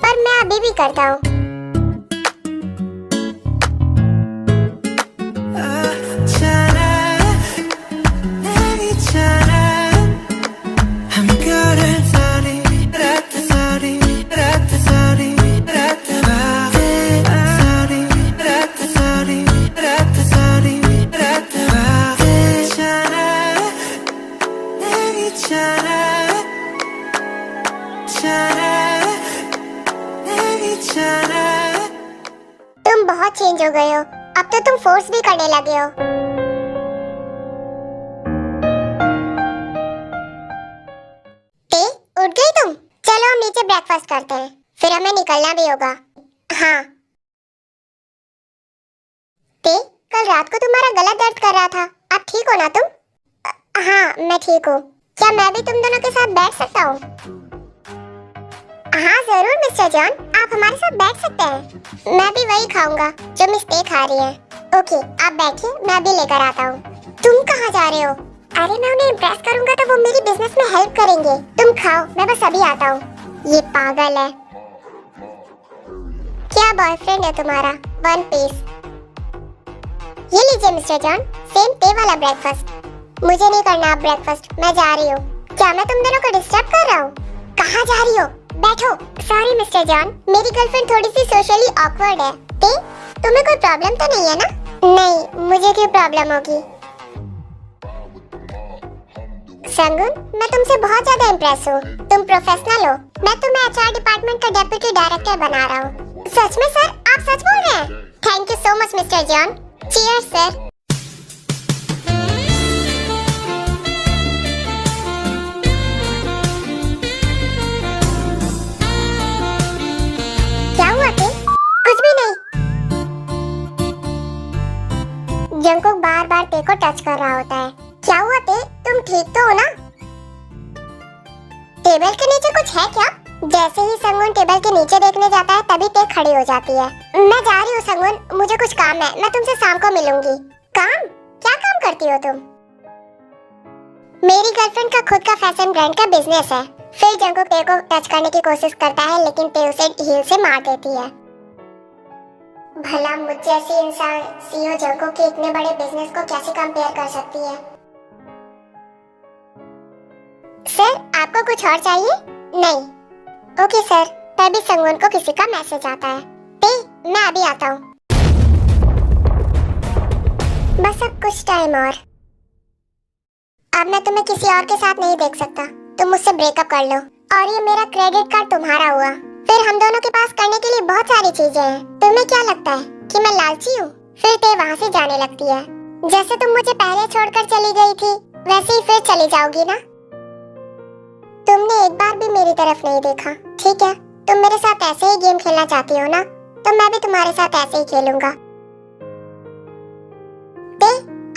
पर मैं अभी भी करता हूँ। तुम बहुत चेंज हो गए हो। अब तो तुम फोर्स भी करने लगे हो। ते, उठ गई तुम? चलो हम नीचे ब्रेकफास्ट करते हैं, फिर हमें निकलना भी होगा। हाँ। ते, कल रात को तुम्हारा गला दर्द कर रहा था, अब ठीक हो ना तुम? हाँ, मैं ठीक हूँ। क्या मैं भी तुम दोनों के साथ बैठ सकता हूँ? हाँ जरूर मिस्टर जॉन, आप हमारे साथ बैठ सकते हैं। मैं भी वही खाऊंगा जो मिस ते खा रही है। ओके, आप बैठिए, मैं अभी लेकर आता हूँ। तुम कहाँ जा रहे हो? अरे मैं उन्हें इम्प्रेस करूंगा तो वो मेरी बिजनेस में हेल्प करेंगे। तुम खाओ, मैं बस अभी आता हूँ। ये पागल है। क्या बॉयफ्रेंड है तुम्हारा? One piece. ये लीजिए मिस्टर जॉन, सेम ते वाला ब्रेकफास्ट। मुझे नहीं करना आप ब्रेकफास्ट, मैं जा रही हूँ। क्या मैं तुम दोनों को डिस्टर्ब कर रहा हूँ? कहाँ जा रही हो? बैठो। सॉरी मिस्टर जॉन, मेरी गर्लफ्रेंड थोड़ी सी सोशली ऑकवर्ड है। ते, तुम्हें कोई प्रॉब्लम तो नहीं है ना? नहीं, मुझे क्यों प्रॉब्लम होगी? संगुन, मैं तुमसे बहुत ज्यादा इम्प्रेस हूँ। तुम प्रोफेशनल हो। मैं तुम्हें एचआर डिपार्टमेंट का डेप्यूटी डायरेक्टर बना रहा हूँ। सच में सर? आप सच बोल रहे हैं? Thank you so much mister John. Cheers sir. कुछ भी नहीं। जंकुक बार बार ते को टच कर रहा होता है। क्या हुआ ते, तुम ठीक तो हो ना? टेबल के नीचे कुछ है क्या? जैसे ही संगुन टेबल के नीचे देखने जाता है तभी ते खड़ी हो जाती है। मैं जा रही हूँ संगुन, मुझे कुछ काम है, मैं तुमसे शाम को मिलूंगी। काम? क्या काम करती हो तुम? मेरी गर्लफ्रेंड का खुद का फैशन ब्रांड का बिजनेस है। फिर जंकुक ते को टच करने की कोशिश करता है लेकिन ते उसे हील से मार देती है। भला मुझ जैसी इंसान सीईओ जंकुक के इतने बड़े बिजनेस को कैसे कंपेयर कर सकती है? सर, आपको कुछ और चाहिए? नहीं। ओके सर, तभी संगुन को किसी का मैसेज आता है। ते, मैं अभी आता हूँ। बस अब कुछ टाइम और। अब मैं तुम्हें किसी और के साथ नहीं देख सकता। तुम मुझसे ब्रेकअप कर लो और ये मेरा क्रेडिट कार्ड तुम्हारा हुआ। फिर हम दोनों के पास करने के लिए बहुत सारी चीजें हैं। तुम्हें क्या लगता है कि मैं लालची हूँ? फिर ते वहाँ से जाने लगती है। जैसे तुम मुझे पहले छोड़कर चली गई थी, वैसे ही फिर चली जाओगी ना? तुमने एक बार भी मेरी तरफ नहीं देखा। ठीक है, तुम मेरे साथ ऐसे ही गेम खेलना चाहती हो ना, तो मैं भी तुम्हारे साथ ऐसे ही खेलूंगा। ते,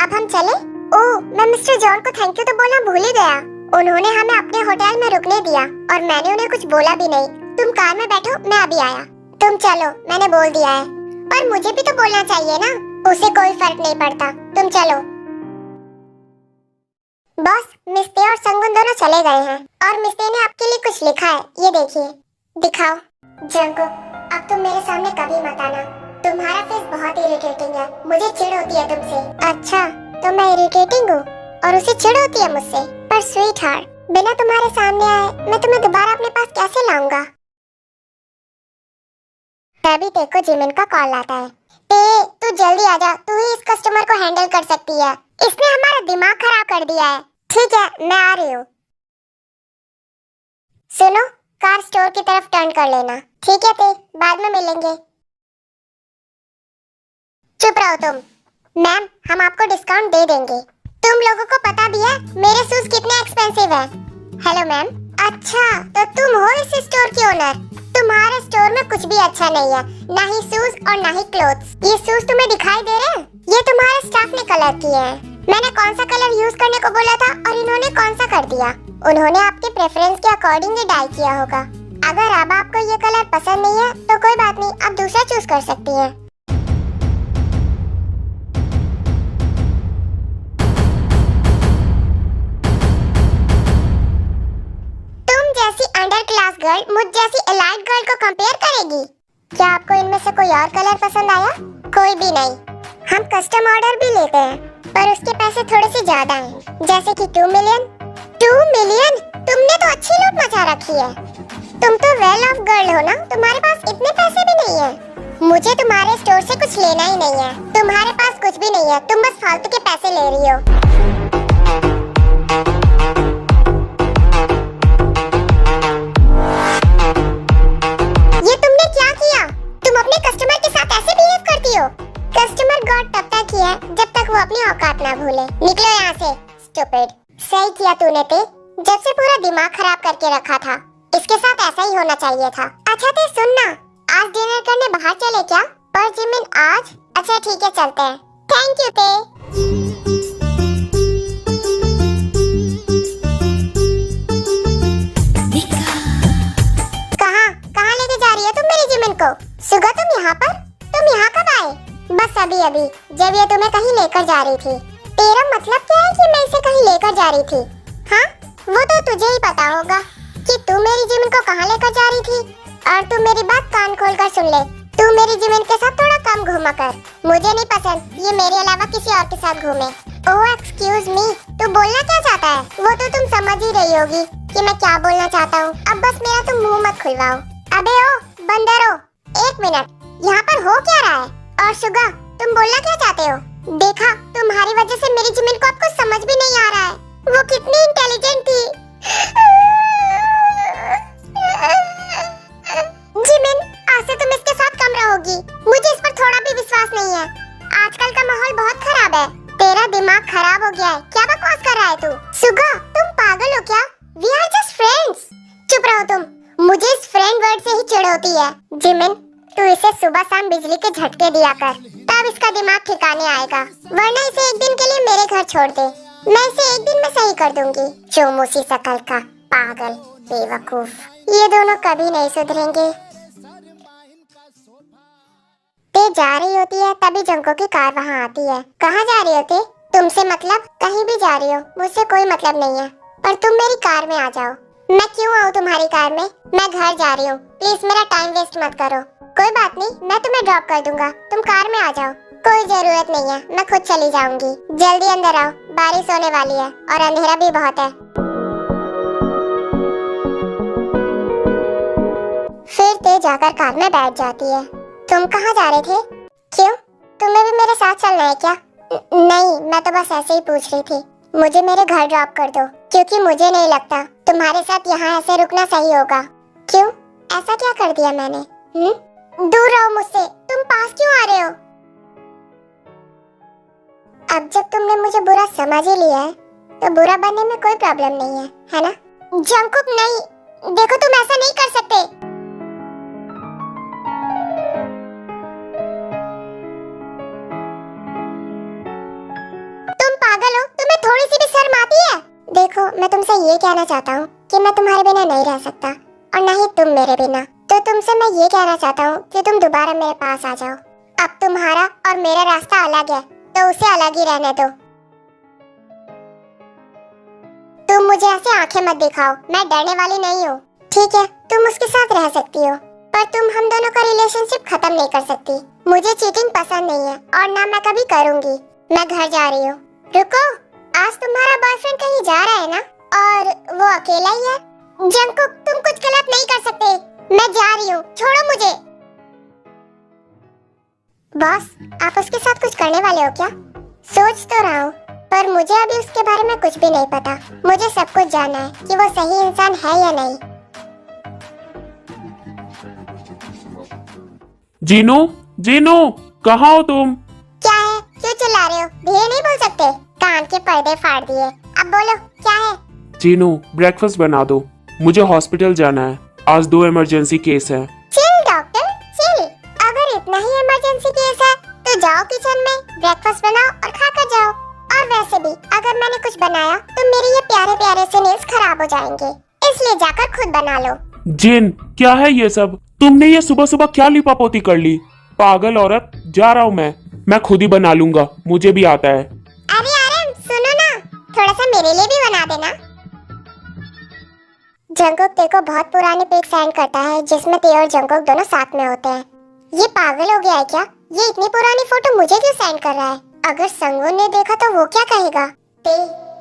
अब अब हम चले? ओह, मैं मिस्टर जॉन को थैंक यू तो बोलना भूल ही गया। उन्होंने हमें अपने होटल में रुकने दिया और मैंने उन्हें कुछ बोला भी नहीं। तुम कार में बैठो, मैं अभी आया। तुम चलो, मैंने बोल दिया है। पर मुझे भी तो बोलना चाहिए ना, उसे कोई फर्क नहीं पड़ता। तुम चलो। बॉस, मिस्ते और संगुन दोनों चले गए हैं और मिस्ते ने आपके लिए कुछ लिखा है, ये देखिए। दिखाओ। जंकुक, अब तुम मेरे सामने कभी मत आना। तुम्हारा फेस बहुत इरिटेटिंग है, मुझे चिढ़ होती है तुमसे। अच्छा, तो मैं इरिटेटिंग हूँ और उसे चिढ़ होती है मुझसे? पर स्वीट हार्ट, बिना तुम्हारे सामने आए मैं तुम्हें दोबारा अपने पास कैसे लाऊंगा? तभी देखो जिमिन का कॉल आता है। तू जल्दी आजा, तू ही इस कस्टमर को हैंडल कर सकती है। इसने हमारा दिमाग खराब कर दिया है। ठीक है, मैं आ रही हूँ। सुनो, कार स्टोर की तरफ टर्न कर लेना। ठीक है ते, बाद में मिलेंगे। चुप रहो तुम। मैम, हम आपको डिस्काउंट दे देंगे। तुम लोगों को पता भी है मेरे शूज कितने एक्सपेंसिव है। Hello ma'am. अच्छा, तो तुम हो इस स्टोर की ओनर? तुम्हारे स्टोर में कुछ भी अच्छा नहीं है, ना ही शूज और ना ही क्लोथ्स। ये शूज तुम्हें दिखाई दे रहे हैं? ये तुम्हारे स्टाफ ने कलर किए हैं। मैंने कौन सा कलर यूज करने को बोला था और इन्होंने कौन सा कर दिया। उन्होंने आपके प्रेफरेंस के अकॉर्डिंग ही डाई किया होगा। अगर अब आपको ये कलर पसंद नहीं है तो कोई बात नहीं, आप दूसरा चूज कर सकती हैं। तुम जैसी अंडर क्लास गर्ल मुझ जैसी एलाइट गर्ल को कंपेयर करेगी? क्या आपको इनमें से कोई और कलर पसंद आया? कोई भी नहीं। हम कस्टम ऑर्डर भी लेते हैं, पर उसके पैसे थोड़े से ज्यादा हैं, जैसे कि 2 मिलियन। 2 मिलियन? तुमने तो अच्छी लूट मचा रखी है। तुम तो वेल ऑफ गर्ल हो ना, तुम्हारे पास इतने पैसे भी नहीं है। मुझे तुम्हारे स्टोर से कुछ लेना ही नहीं है। तुम्हारे पास कुछ भी नहीं है, तुम बस फालतू के पैसे ले रही हो। ये तुमने क्या किया? तुम अपने कस्टमर के साथ ऐसे बिहेव करती हो? कस्टमर गॉड तब तक ही है जब तक वो अपनी औकात ना भूले। निकलो यहाँ से, स्टूपिड। सही किया तूने ते, जब से पूरा दिमाग खराब करके रखा था। इसके साथ ऐसा ही होना चाहिए था। अच्छा ते सुनना, आज डिनर करने बाहर चले क्या? पर जिमिन आज? अच्छा ठीक है, चलते हैं। थैंक यू ते। कहाँ लेके जा रही है तुम मेरी जिमिन को? सुगा, तुम यहाँ पर? तुम यहाँ कब आए? बस अभी अभी, जब ये तुम्हें कहीं लेकर जा रही थी। तेरा मतलब क्या है कि मैं इसे कहीं लेकर जा रही थी? हाँ, वो तो तुझे ही पता होगा कि तू मेरी जिमिन को कहाँ लेकर जा रही थी। और तू मेरी बात कान खोलकर सुन ले, तू मेरी जिमिन के साथ थोड़ा कम घूमा कर। मुझे नहीं पसंद ये मेरे अलावा किसी और के साथ घूमे। ओह एक्सक्यूज मी, तू बोलना क्या चाहता है? वो तो तुम समझ ही रही होगी कि मैं क्या बोलना चाहता हूँ। अब बस मेरा तुम मुंह मत खुलवाओ। अबे ओ बंदरो, 1 मिनट, यहाँ पर हो क्या रहा है? और सुगा, तुम बोलना क्या चाहते हो? देखा, तुम्हारी वजह से मेरी जिमिन को अब कुछ समझ भी नहीं आ रहा है। वो कितनी इंटेलिजेंट थी। जिमिन, आज से तुम इसके साथ कम रहोगी। मुझे इस पर थोड़ा भी विश्वास नहीं है। आजकल का माहौल बहुत खराब है। तेरा दिमाग खराब हो गया है। क्या बकवास कर रहा है तू? सुगा, तुम पागल हो क्या? We are just friends। चुप रहो तुम। मुझे इस फ्रेंड वर्ड से ही चिढ़ होती है। जिमिन, तू इसे सुबह शाम बिजली के झटके दिया कर, तब इसका दिमाग ठिकाने आएगा। वरना इसे एक दिन के लिए मेरे घर छोड़ दे, मैं इसे एक दिन में सही कर दूंगी। चोमूसी शकल का पागल बेवकूफ, ये दोनों कभी नहीं सुधरेंगे। ते जा रही होती है तभी जंको की कार वहाँ आती है। कहाँ जा रही होती? तुमसे मतलब? कहीं भी जा रही हो, मुझसे कोई मतलब नहीं है, पर तुम मेरी कार में आ जाओ। मैं क्यों आऊँ तुम्हारी कार में? मैं घर जा रही हूँ, प्लीज मेरा टाइम वेस्ट मत करो। कोई बात नहीं, मैं तुम्हें ड्रॉप कर दूंगा, तुम कार में आ जाओ। कोई जरूरत नहीं है, मैं खुद चली जाऊंगी। जल्दी अंदर आओ, बारिश होने वाली है और अंधेरा भी बहुत है। फिर ते जाकर कार में बैठ जाती है। तुम कहाँ जा रहे थे? क्यों, तुम्हें भी मेरे साथ चलना है क्या? नहीं, मैं तो बस ऐसे ही पूछ रही थी। मुझे मेरे घर ड्रॉप कर दो, क्योंकि मुझे नहीं लगता तुम्हारे साथ यहाँ ऐसे रुकना सही होगा। क्यों, ऐसा क्या कर दिया मैंने? दूर रहो मुझसे, तुम पास क्यों आ रहे हो? अब जब तुमने मुझे बुरा समझ ही लिया है, तो बुरा बनने में कोई प्रॉब्लम नहीं है ना? जंकुक नहीं, देखो तुम ऐसा नहीं कर सकते। तुम मैं तुमसे ये कहना चाहता हूँ कि मैं तुम्हारे बिना नहीं रह सकता और न ही तुम मेरे बिना। तो तुमसे मैं ये कहना चाहता हूँ कि तुम दोबारा मेरे पास आ जाओ। अब तुम्हारा और मेरा रास्ता अलग है, तो उसे अलग ही रहने दो। तुम मुझे ऐसे आंखें मत दिखाओ, मैं डरने वाली नहीं हूँ। ठीक है, तुम उसके साथ रह सकती हो, पर तुम हम दोनों का रिलेशनशिप खत्म नहीं कर सकती। मुझे चीटिंग पसंद नहीं है और ना मैं कभी करूँगी। मैं घर जा रही हूँ। रुको, आज तुम्हारा बॉयफ्रेंड कहीं जा रहा है ना, और वो अकेला ही है। जंगकुक, तुम कुछ गलत नहीं कर सकते। मैं जा रही हूँ, छोड़ो मुझे। बॉस, आप उसके साथ कुछ करने वाले हो क्या? सोच तो रहा हूँ, पर मुझे अभी उसके बारे में कुछ भी नहीं पता। मुझे सब कुछ जानना है कि वो सही इंसान है या नहीं। जीनू, जीनू, कहाँ हो तुम? क्या है? क्यों चिल्ला रहे हो? धीरे नहीं बोल सकते? कान के पर्दे फाड़ दिए। अब बोलो, क्या है? जीनू, ब्रेकफास्ट बना दो, मुझे हॉस्पिटल जाना है। आज 2 इमरजेंसी केस है। Chill doctor, chill. अगर इतना ही इमरजेंसी केस है तो जाओ किचन में, ब्रेकफास्ट बनाओ और खा कर जाओ। और वैसे भी अगर मैंने कुछ बनाया तो मेरे ये प्यारे प्यारे से नेल्स खराब हो जाएंगे, इसलिए जाकर खुद बना लो। जिन, क्या है ये सब? तुमने ये सुबह सुबह क्या लिपापोती कर ली? पागल औरत, जा रहा हूँ मैं खुद ही बना लूंगा, मुझे भी आता है। अरे अरे सुनो ना, थोड़ा सा मेरे लिए भी बना देना। जंगकुक तेरे को बहुत पुरानी पिक सेंड करता है जिसमें ते और जंगकुक दोनों साथ में होते हैं। ये पागल हो गया है क्या? ये इतनी पुरानी फोटो मुझे क्यों सेंड कर रहा है? अगर संगुन ने देखा तो वो क्या कहेगा? ते,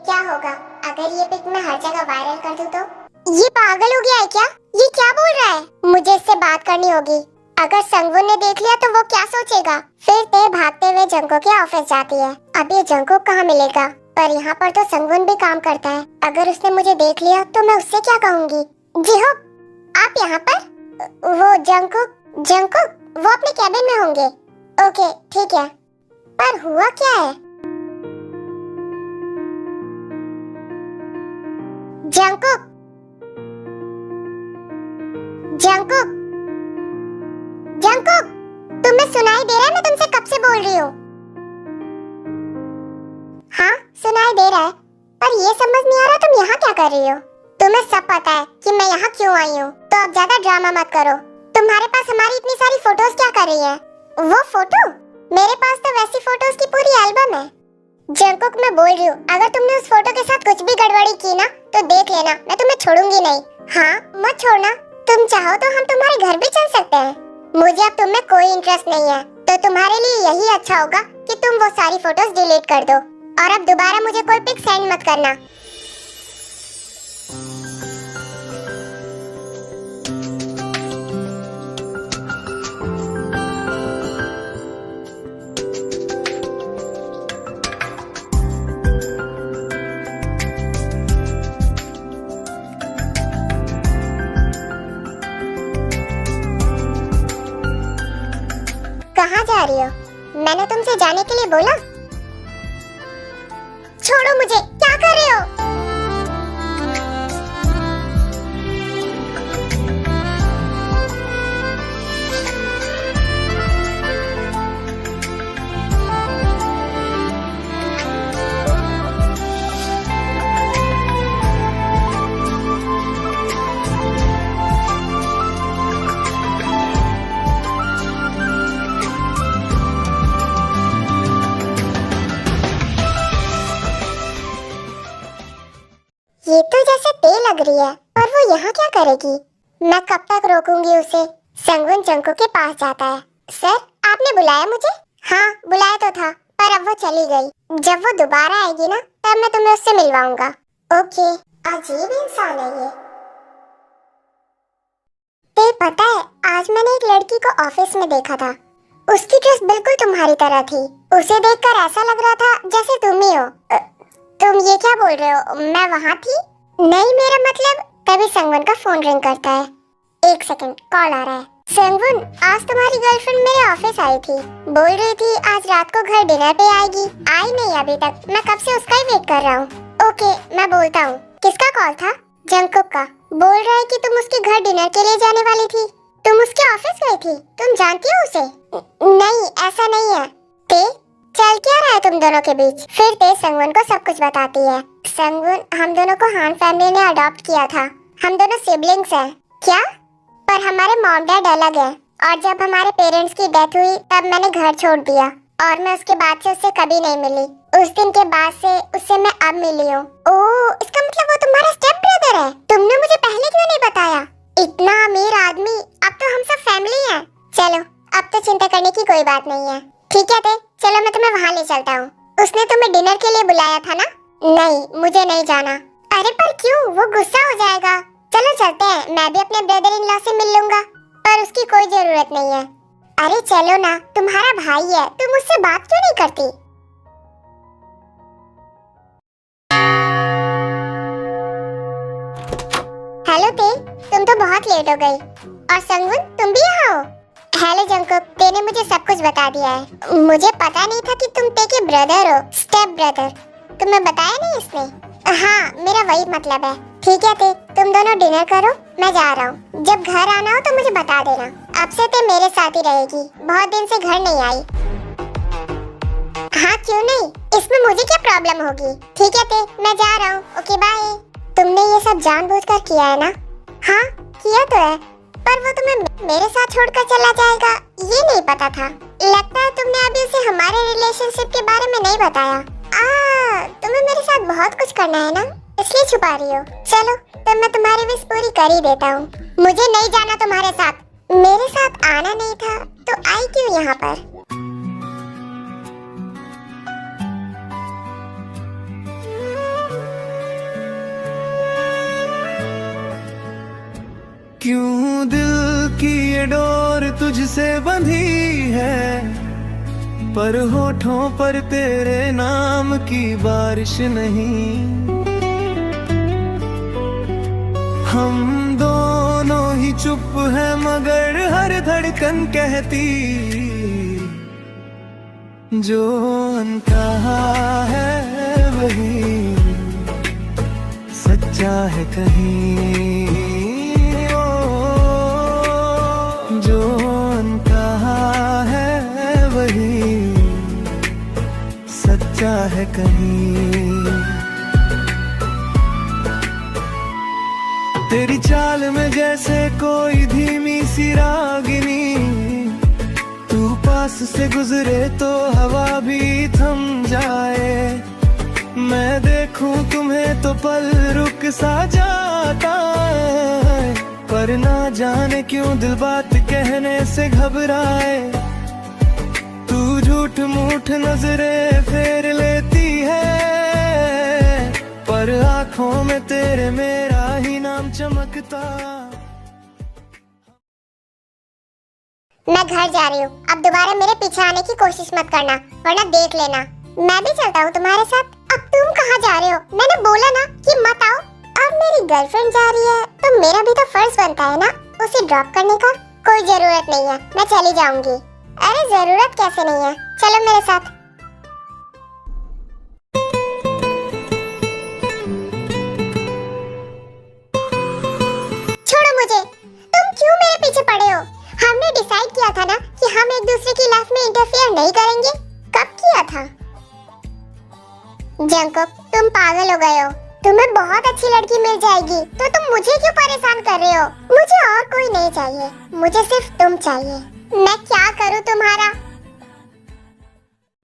क्या होगा अगर ये पिक मैं हर जगह वायरल कर दूं तो? ये पागल हो गया है क्या? ये क्या बोल रहा है? मुझे इससे बात करनी होगी। अगर संगुन ने देख लिया तो वो क्या सोचेगा? फिर ते भागते हुए जंगकुक के ऑफिस जाती है। अब ये जंगकुक कहाँ मिलेगा? पर यहाँ पर तो संगुन भी काम करता है। अगर उसने मुझे देख लिया तो मैं उससे क्या कहूँगी? जीहो, आप यहाँ पर? वो जंगकुक वो अपने कैबिन में होंगे। ओके, ठीक है। पर हुआ क्या है? जंगकुक, तुम्हें सुनाई दे रहा है? मैं तुमसे कब से बोल रही हूँ। हाँ, सुनाई दे रहा है, पर ये समझ नहीं आ रहा तुम यहाँ क्या कर रही हो। तुम्हें सब पता है कि मैं यहाँ क्यों आई हूँ, तो अब ज्यादा ड्रामा मत करो। तुम्हारे पास हमारी इतनी सारी फोटोज क्या कर रही है? वो फोटो? मेरे पास तो वैसी फोटोज की पूरी एल्बम है। जंगकुक, मैं बोल रही हूँ, अगर तुमने उस फोटो के साथ कुछ भी गड़बड़ी की ना तो देख लेना, मैं तुम्हें छोड़ूंगी नहीं। हाँ, मत छोड़ना। तुम चाहो तो हम तुम्हारे घर भी चल सकते हैं। मुझे अब तुम में कोई इंटरेस्ट नहीं है, तो तुम्हारे लिए यही अच्छा होगा कि तुम वो सारी फोटोज डिलीट कर दो और अब दोबारा मुझे कोई पिक सेंड मत करना। कहाँ जा रही हो? मैंने तुमसे जाने के लिए बोला। छोड़ो मुझे, क्या कर रहे हो? ये तो जैसे ते लग रही है, पर वो यहाँ क्या करेगी? मैं कब तक रोकूंगी उसे? संगुन जंगकुक के पास जाता है। सर, आपने बुलाया मुझे? हाँ, बुलाया तो था, पर अब वो चली गई। जब वो दोबारा आएगी ना, तब मैं तुम्हें उससे मिलवाऊंगा। ओके, अजीब इंसान है ये। ते पता है, आज मैंने एक लड़की को ऑफिस में देखा था। उसकी ड्रेस बिल्कुल तुम्हारी तरह थी। उसे देखकर ऐसा लग रहा था जैसे तुम ही हो। तुम ये क्या बोल रहे हो? मैं वहाँ थी? नहीं, मेरा मतलब तभी संगुन का फोन रिंग करता है। एक सेकंड, कॉल आ रहा है। संगुन, आज तुम्हारी गर्लफ्रेंड मेरे ऑफिस आई थी। बोल रही थी आज रात को घर डिनर पे आएगी। आई नहीं अभी तक। मैं कब से उसका ही वेट कर रहा हूँ। ओके, मैं बोलता हूँ। किसका कॉल था? जंगकुक का। बोल रहा है कि तुम उसके घर डिनर के लिए जाने वाली थी। तुम उसके ऑफिस गई थी? तुम जानती हो उसे? नहीं, ऐसा नहीं है। ते, चल क्या रहा है तुम दोनों के बीच? फिर ते संगुन को सब कुछ बताती है। संगुन, हम दोनों को हान फैमिली ने अडॉप्ट किया था। हम दोनों सिबलिंग्स हैं। क्या? पर हमारे मॉम डैड अलग है और जब हमारे पेरेंट्स की डेथ हुई तब मैंने घर छोड़ दिया और मैं उसके बाद से उससे कभी नहीं मिली। उस दिन के बाद से उससे मैं अब मिली हूँ। ओह, इसका मतलब वो तुम्हारा स्टेप ब्रदर है। तुमने मुझे पहले क्यों नहीं बताया? इतना अमीर आदमी, अब तो हम सब फैमिली हैं। चलो, अब तो चिंता करने की कोई बात नहीं है। ठीक है ते, चलो मैं तुम्हें वहाँ ले चलता हूँ। उसने तुम्हें डिनर के लिए बुलाया था ना? नहीं, मुझे नहीं जाना। अरे पर क्यों? वो गुस्सा हो जाएगा। चलो चलते हैं, मैं भी अपने ब्रदर इन लॉ से मिल लूंगा। पर उसकी कोई जरूरत नहीं है। अरे चलो ना, तुम्हारा भाई है, तुम उससे बात क्यों नहीं करती? हेलो ते, तुम तो बहुत लेट हो गई। और संगुन, तुम भी यहाँ हो? हेलो जंकुक, ते ने मुझे सब कुछ बता दिया है। मुझे पता नहीं था कि तुम ते के ब्रदर हो, स्टेप ब्रदर। तुम्हें बताया नहीं इसने? हाँ, मेरा वही मतलब है। ठीक है ते, तुम दोनों डिनर करो, मैं जा रहा हूँ। जब घर आना हो तो मुझे बता देना। अब से ते मेरे साथ ही रहेगी। बहुत दिन से घर नहीं आई। हाँ क्यों नहीं, इसमें मुझे क्या प्रॉब्लम होगी। ठीक है ते, मैं जा रहा हूँ। Okay bye. तुमने ये सब जानबूझकर किया है ना? हाँ किया तो है, पर वो तुम्हें मेरे साथ छोड़कर चला जाएगा ये नहीं पता था। लगता है तुमने अभी उसे हमारे रिलेशनशिप के बारे में नहीं बताया। तुम्हें मेरे साथ बहुत कुछ करना है ना, इसलिए छुपा रही हो। चलो तो मैं तुम्हारी विश पूरी कर ही देता हूँ। मुझे नहीं जाना तुम्हारे साथ। मेरे साथ आना नहीं था तो आई क्यों यहाँ पर? क्यों दिल की ये डोर तुझसे बंधी है, पर होठों पर तेरे नाम की बारिश नहीं। हम दोनों ही चुप हैं मगर हर धड़कन कहती, जो अनकहा है वही सच्चा है कहीं। जो अनकहा है वही सच्चा है कहीं। तेरी चाल में जैसे कोई धीमी सी रागिनी, तू पास से गुजरे तो हवा भी थम जाए। मैं देखूं तुम्हें तो पल रुक सा जाता है, पर ना जाने क्यों दिल बात कहने से घबराए। तू झूठ मूठ नजरें फेर लेती है, पर आँखों में तेरे मेरा ही नाम चमकता। मैं घर जा रही हूँ, अब दोबारा मेरे पीछे आने की कोशिश मत करना, वरना देख लेना। मैं भी चलता हूँ तुम्हारे साथ। अब तुम कहाँ जा रहे हो? मैंने बोला ना कि मत आओ। अब मेरी गर्लफ्रेंड जा रही है तो मेरा भी तो फर्ज बनता है ना उसे ड्रॉप करने का। कोई जरूरत नहीं है, मैं चली जाऊंगी। अरे जरूरत कैसे नहीं है, चलो मेरे साथ। छोड़ो मुझे, तुम क्यों मेरे पीछे पड़े हो? हमने डिसाइड किया था ना कि हम एक दूसरे की लाइफ में इंटरफेयर नहीं करेंगे। कब किया था? जंकुक, तुम पागल हो गए हो। तुम्हें बहुत अच्छी लड़की मिल जाएगी तो तुम मुझे क्यों परेशान कर रहे हो? मुझे और कोई नहीं चाहिए, मुझे सिर्फ तुम चाहिए। मैं क्या करूं तुम्हारा?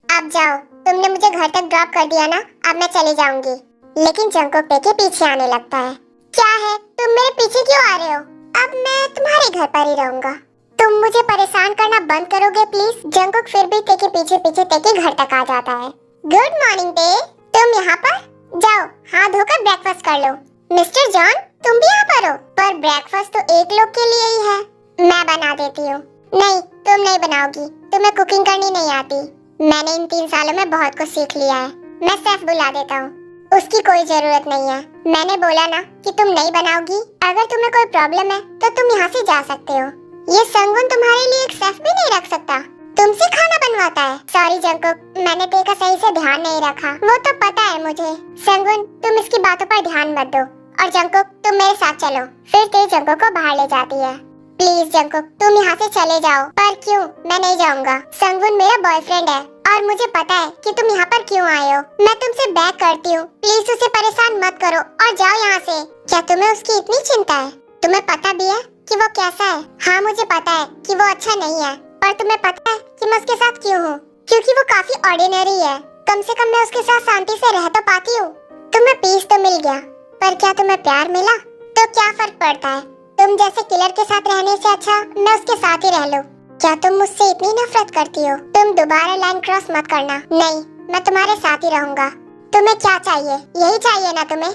अब जाओ, तुमने मुझे घर तक ड्रॉप कर दिया ना, अब मैं चली जाऊंगी। लेकिन जंकुक के पीछे आने लगता है। क्या है, तुम मेरे पीछे क्यों आ रहे हो? अब मैं तुम्हारे घर पर ही रहूंगा। तुम मुझे परेशान करना बंद करोगे प्लीज? जंकुक फिर भी ते के पीछे पीछे ते के घर तक आ जाता है। गुड मॉर्निंग ते, तुम यहाँ पर? जाओ हाथ धोकर ब्रेकफास्ट कर लो। मिस्टर जॉन, तुम भी यहाँ पर हो? पर ब्रेकफास्ट तो एक लोग के लिए ही है। मैं बना देती हूँ। नहीं, तुम नहीं बनाओगी, तुम्हें कुकिंग करनी नहीं आती। मैंने इन 3 सालों में बहुत कुछ सीख लिया है। मैं शेफ बुला देता हूँ, उसकी कोई जरूरत नहीं है। मैंने बोला ना कि तुम नहीं बनाओगी। अगर तुम्हें कोई प्रॉब्लम है तो तुम यहाँ से जा सकते हो। ये संगुन तुम्हारे लिए एक शेफ भी नहीं रख सकता, तुमसे खाना बनवाता है। सॉरी जंकुक, मैंने ते का सही से ध्यान नहीं रखा। वो तो पता है मुझे। संगुन, तुम इसकी बातों पर ध्यान मत दो। और जंकुक, तुम मेरे साथ चलो। फिर ते जंकुक को बाहर ले जाती है। प्लीज जंकुक, तुम यहाँ से चले जाओ। पर क्यों? मैं नहीं जाऊंगा। संगुन मेरा बॉयफ्रेंड है और मुझे पता है कि तुम यहाँ पर क्यों आए हो। मैं तुमसे बैक करती हूँ, प्लीज उसे परेशान मत करो और जाओ यहाँ से। क्या तुम्हें उसकी इतनी चिंता है? तुम्हें पता भी है कि वो कैसा है? हाँ मुझे पता है कि वो अच्छा नहीं है, पर तुम्हें पता है कि मैं उसके साथ क्यों हूँ? क्योंकि वो काफी ऑर्डिनरी है। कम से कम मैं उसके साथ शांति से रह तो पाती हूँ। तुम्हें पीस तो मिल गया, पर क्या तुम्हें प्यार मिला? तो क्या फर्क पड़ता है? तुम जैसे किलर के साथ रहने से अच्छा मैं उसके साथ ही रह लूं। क्या तुम मुझसे इतनी नफरत करती हो? तुम दोबारा लाइन क्रॉस मत करना। नहीं, मैं तुम्हारे साथ ही रहूंगा। तुम्हें क्या चाहिए? यही चाहिए ना तुम्हें?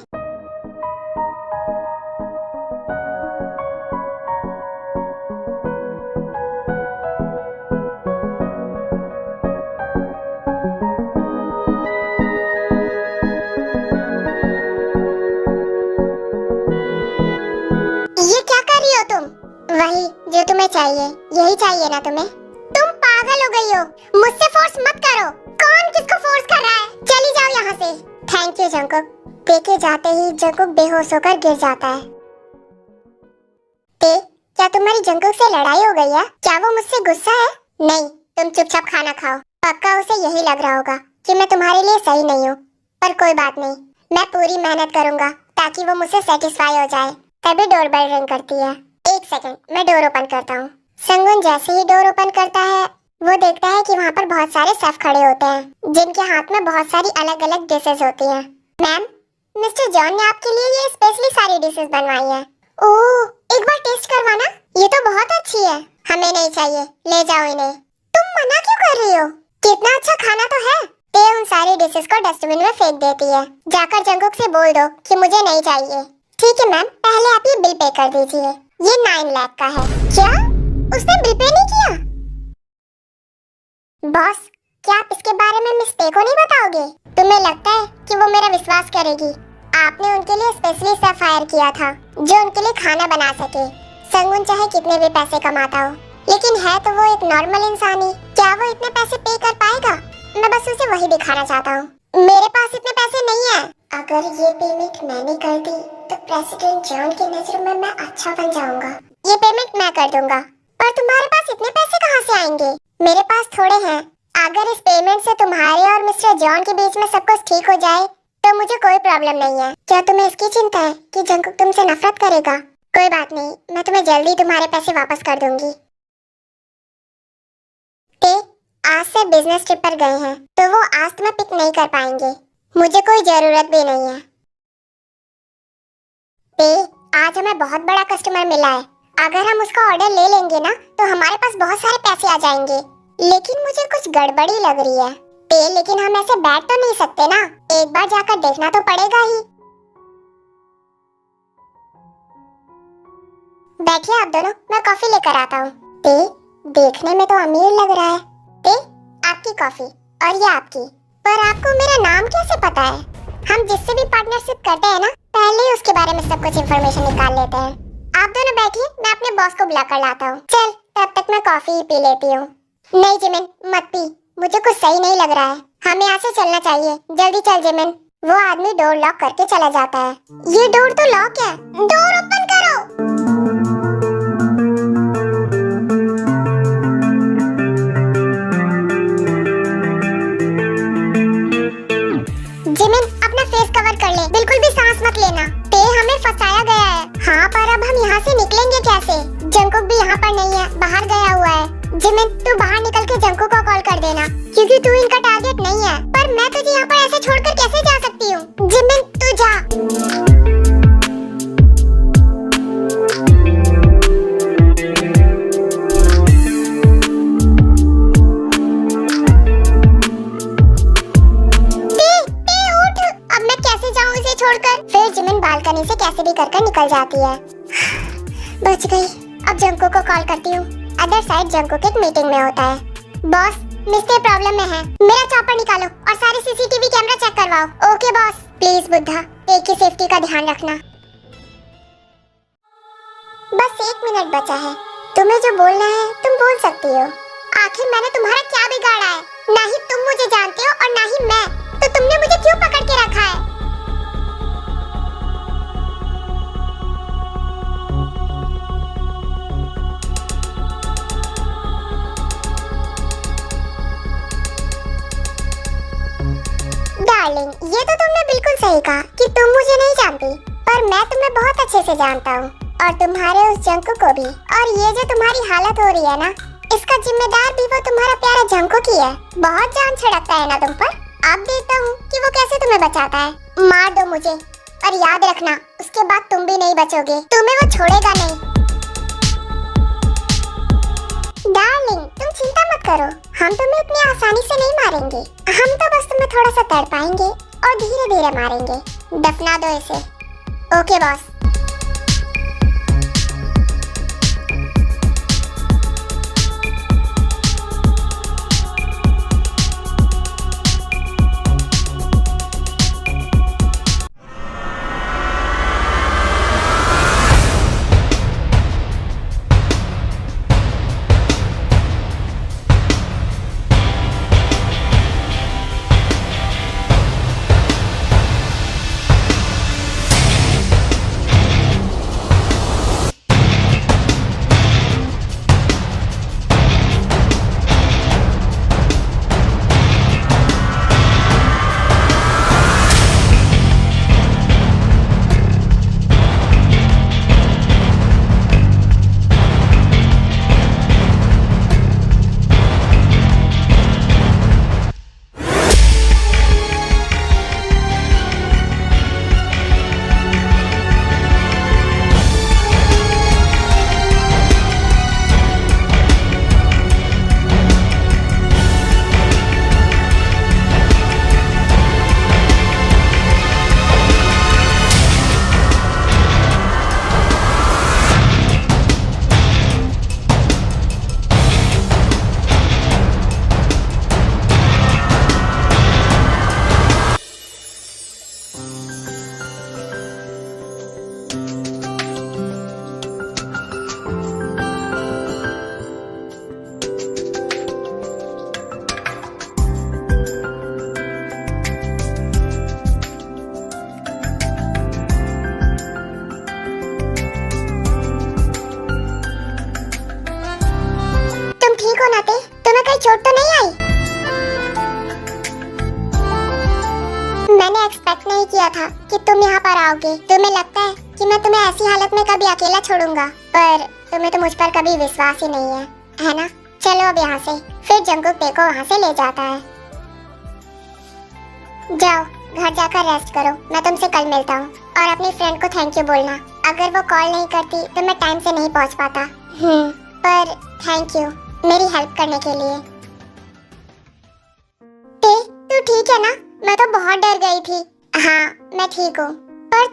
ये क्या कर रही हो तुम? वही जो तुम्हें चाहिए, यही चाहिए ना तुम्हें? तुम पागल हो गई हो। मुझसे फोर्स मत करो। कौन किसको फोर्स कर रहा है? चली जाओ यहाँ से। Thank you Jungkook. देखे जाते ही जंकुक बेहोश होकर गिर जाता है। क्या तुम्हारी जंकुक से लड़ाई हो गई है? क्या वो मुझसे गुस्सा है? नहीं, तुम चुपचाप खाना खाओ। पक्का उसे यही लग रहा होगा कि मैं तुम्हारे लिए सही नहीं हूँ, पर कोई बात नहीं, मैं पूरी मेहनत करूंगा ताकि वो मुझसे सेटिस्फाई हो जाए। तभी डोरबेल रिंग करती है। एक सेकंड, मैं डोर ओपन करता हूँ। संगुन जैसे ही डोर ओपन करता है, वो देखता है कि वहाँ पर बहुत सारे शेफ खड़े होते हैं, जिनके हाथ में बहुत सारी अलग अलग डिशेस होती हैं। मैम, मिस्टर जॉन ने आपके लिए ये स्पेशली सारी डिशेस बनवाई है। ओह, एक बार टेस्ट करवाना। ये तो बहुत अच्छी है। हमें नहीं चाहिए, ले जाओ इन्हें। तुम मना क्यों कर रही हो? कितना अच्छा खाना तो है। ते उन सारी डिशेस को डस्टबिन में फेंक देती है। जाकर जंकुक से बोल दो कि मुझे नहीं चाहिए। ठीक है मैम, पहले आप ये बिल पे कर दीजिए। ये 9 लाख का है। क्या? उसने बिल पे नहीं किया? बॉस, क्या आप इसके बारे में मिस्टेक को नहीं बताओगे? तुम्हें लगता है कि वो मेरा विश्वास करेगी? आपने उनके लिए स्पेशली स्टाफ हायर किया था जो उनके लिए खाना बना सके। संगुन चाहे कितने भी पैसे कमाता हो, लेकिन है तो वो एक नॉर्मल इंसान ही। क्या वो इतने पैसे पे कर पाएगा? मैं बस उसे वही दिखाना चाहता हूँ। मेरे पास इतने पैसे नहीं है। अगर ये पेमेंट मैंने कर दी तो प्रेसिडेंट जॉन की नजरों में मैं अच्छा बन जाऊंगा। ये पेमेंट मैं कर दूंगा, पर तुम्हारे पास इतने पैसे कहाँ से आएंगे? मेरे पास थोड़े हैं। अगर इस पेमेंट से तुम्हारे और मिस्टर जॉन के बीच में सब कुछ ठीक हो जाए तो मुझे कोई प्रॉब्लम नहीं है। क्या तुम्हें इसकी चिंता है कि जंकुक तुमसे नफरत करेगा? कोई बात नहीं, मैं तुम्हें जल्दी तुम्हारे पैसे वापस कर दूंगी। ते आज से बिजनेस ट्रिप पर गए हैं तो वो आज तुम्हें पिक नहीं कर पाएंगे। मुझे कोई जरूरत भी नहीं है। ते आज हमें बहुत बड़ा कस्टमर मिला है। अगर हम उसका ऑर्डर ले लेंगे ना तो हमारे पास बहुत सारे पैसे आ जाएंगे। लेकिन मुझे कुछ गड़बड़ी लग रही है। ते लेकिन हम ऐसे बैठ तो नहीं सकते ना, एक बार जाकर देखना तो पड़ेगा ही। बैठिए आप दोनों, मैं कॉफी लेकर आता हूँ। ते देखने में तो अमीर लग रहा है। ते आपकी कॉफी और ये आपकी। पर आपको मेरा नाम कैसे पता है? हम जिससे भी पार्टनरशिप करते हैं ना, पहले ही उसके बारे में सब कुछ इन्फॉर्मेशन निकाल लेते हैं। आप दोनों बैठिए, मैं अपने बॉस को बुला कर लाता हूँ। चल, तब तक मैं कॉफी ही पी लेती हूँ। नहीं जिमिन, मत पी, मुझे कुछ सही नहीं लग रहा है। हमें यहाँ से चलना चाहिए। जल्दी चल जिमिन। वो आदमी डोर लॉक करके चला जाता है। ये डोर तो लॉक है। डोर ओपन करो। जिमिन, अपना फेस कवर कर ले, बिल्कुल भी सांस मत लेना। ते हमें फंसाया गया है। हाँ, पर अब हम यहाँ से निकलेंगे कैसे? जंकुक भी यहाँ पर नहीं है, बाहर गया हुआ है। जिमिन, तू बाहर निकल के जंकुक को कॉल कर देना, क्योंकि तू इनका टारगेट नहीं है। पर मैं तुझे यहाँ पर ऐसे छोड़कर कैसे जा सकती हूँ? जिमिन, तू जा। फिर जिमिन बालकनी से कैसे भी कर निकल जाती है। बच गई। अब जंकुक को कॉल करती हूँ। अदर साइड जंकुक एक मीटिंग में होता है। बॉस, मिस्टर प्रॉब्लम में है। मेरा चॉपर निकालो और सारे सीसीटीवी कैमरा चेक करवाओ। Okay boss. प्लीज बुद्धा, एक की सेफ्टी का ध्यान रखना। बस 1 मिनट बचा है। तुम्हें जो बोलना है तुम बोल सकती हो। आखिर मैंने तुम्हारा क्या बिगाड़ा है? ना ही तुम मुझे जानते हो और ना ही मैं, तो तुमने मुझे क्यों पकड़ के रखा है? ये तो तुमने बिल्कुल सही कहा कि तुम मुझे नहीं जानती, पर मैं तुम्हें बहुत अच्छे से जानता हूँ और तुम्हारे उस जंकू को भी। और ये जो तुम्हारी हालत हो रही है ना, इसका जिम्मेदार भी वो तुम्हारा प्यारा जंकू की है। बहुत जान छिड़कता है ना तुम पर। अब देखता हूँ कि वो कैसे तुम्हें बचाता है। मार दो मुझे, और याद रखना उसके बाद तुम भी नहीं बचोगे, तुम्हें वो छोड़ेगा नहीं। डार्लिंग, तुम चिंता मत करो, हम तुम्हें इतनी आसानी से नहीं मारेंगे। हम तो बस तुम्हें थोड़ा सा तड़पाएंगे और धीरे धीरे मारेंगे। दफना दो इसे। Okay boss. ठीक हो नाते? तुम्हें कहीं चोट तो नहीं आई? मैंने एक्सपेक्ट नहीं किया था कि तुम यहाँ पर आओगे। तुम्हें लगता है कि मैं तुम्हें ऐसी हालत में कभी अकेला छोड़ूंगा, पर तुम्हें तो मुझ पर कभी विश्वास ही नहीं है ना? चलो अब यहाँ से। फिर जंगकुक देखो वहाँ से ले जाता है। जाओ घर जाकर रेस्ट करो, मैं तुमसे कल मिलता हूँ। और अपनी फ्रेंड को थैंक यू बोलना, अगर वो कॉल नहीं करती तो मैं टाइम से नहीं पहुँच पाता। पर थैंक यू मेरी हेल्प करने के लिए। तू ठीक है ना? मैं तो बहुत डर गई थी। हाँ मैं ठीक हूँ, पर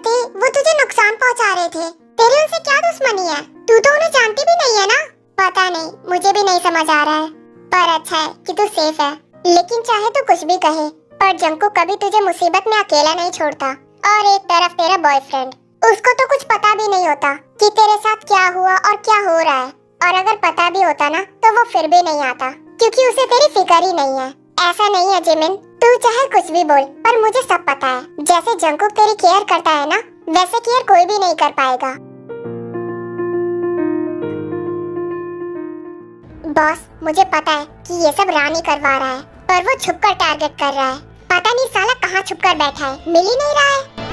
वो तुझे नुकसान पहुँचा रहे थे, तेरी उनसे क्या दुश्मनी है? तू तो उन्हें जानती भी नहीं है ना? पता नहीं, मुझे भी नहीं समझ आ रहा है, पर अच्छा है कि तू सेफ है। लेकिन चाहे तो कुछ भी कहे, पर जंकू कभी तुझे मुसीबत में अकेला नहीं छोड़ता। और एक तरफ तेरा बॉयफ्रेंड, उसको तो कुछ पता भी नहीं होता कि तेरे साथ क्या हुआ और क्या हो रहा है। और अगर पता भी होता ना तो वो फिर भी नहीं आता, क्योंकि उसे तेरी फिक्र ही नहीं है। ऐसा नहीं है जिमिन, तू चाहे कुछ भी बोल, पर मुझे सब पता है। जैसे जंककुक तेरी केयर करता है ना, वैसे केयर कोई भी नहीं कर पाएगा। बॉस, मुझे पता है कि ये सब रानी करवा रहा है, पर वो छुपकर टारगेट कर रहा है। पता नहीं साला कहाँ छुपकर बैठा है, मिल ही नहीं रहा है।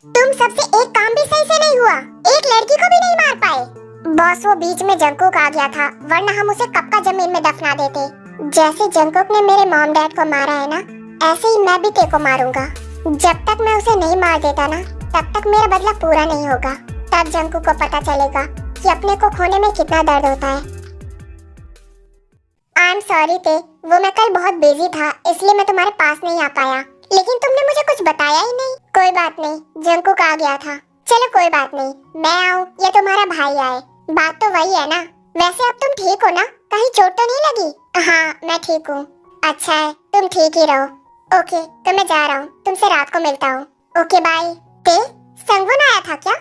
तुम सबसे एक काम भी सही से नहीं हुआ, एक लड़की को भी नहीं मार पाए। बॉस, वो बीच में जंककुक आ गया था, वरना हम उसे कब का जमीन में दफना देते। जैसे जंककुक ने मेरे मॉम डैड को मारा है ना, ऐसे ही मैं भी तेरे को मारूंगा। जब तक मैं उसे नहीं मार देता ना, तब तक मेरा बदला पूरा नहीं होगा। तब जंककुक को पता चलेगा कि अपने को खोने में कितना दर्द होता है। आई एम सॉरी ते, वो मैं कल बहुत बिजी था, इसलिए मैं तुम्हारे पास नहीं आ पाया। लेकिन तुमने मुझे कुछ बताया ही नहीं। कोई बात नहीं, जंककुक आ गया था। चलो कोई बात नहीं, मैं आऊँ या तुम्हारा भाई आए, बात तो वही है ना। वैसे अब तुम ठीक हो ना? कहीं चोट तो नहीं लगी? हाँ मैं ठीक हूँ। अच्छा है, तुम ठीक ही रहो। ओके, तो मैं जा रहा हूँ, तुमसे रात को मिलता हूँ। Okay bye. ते, संगुन आया था क्या?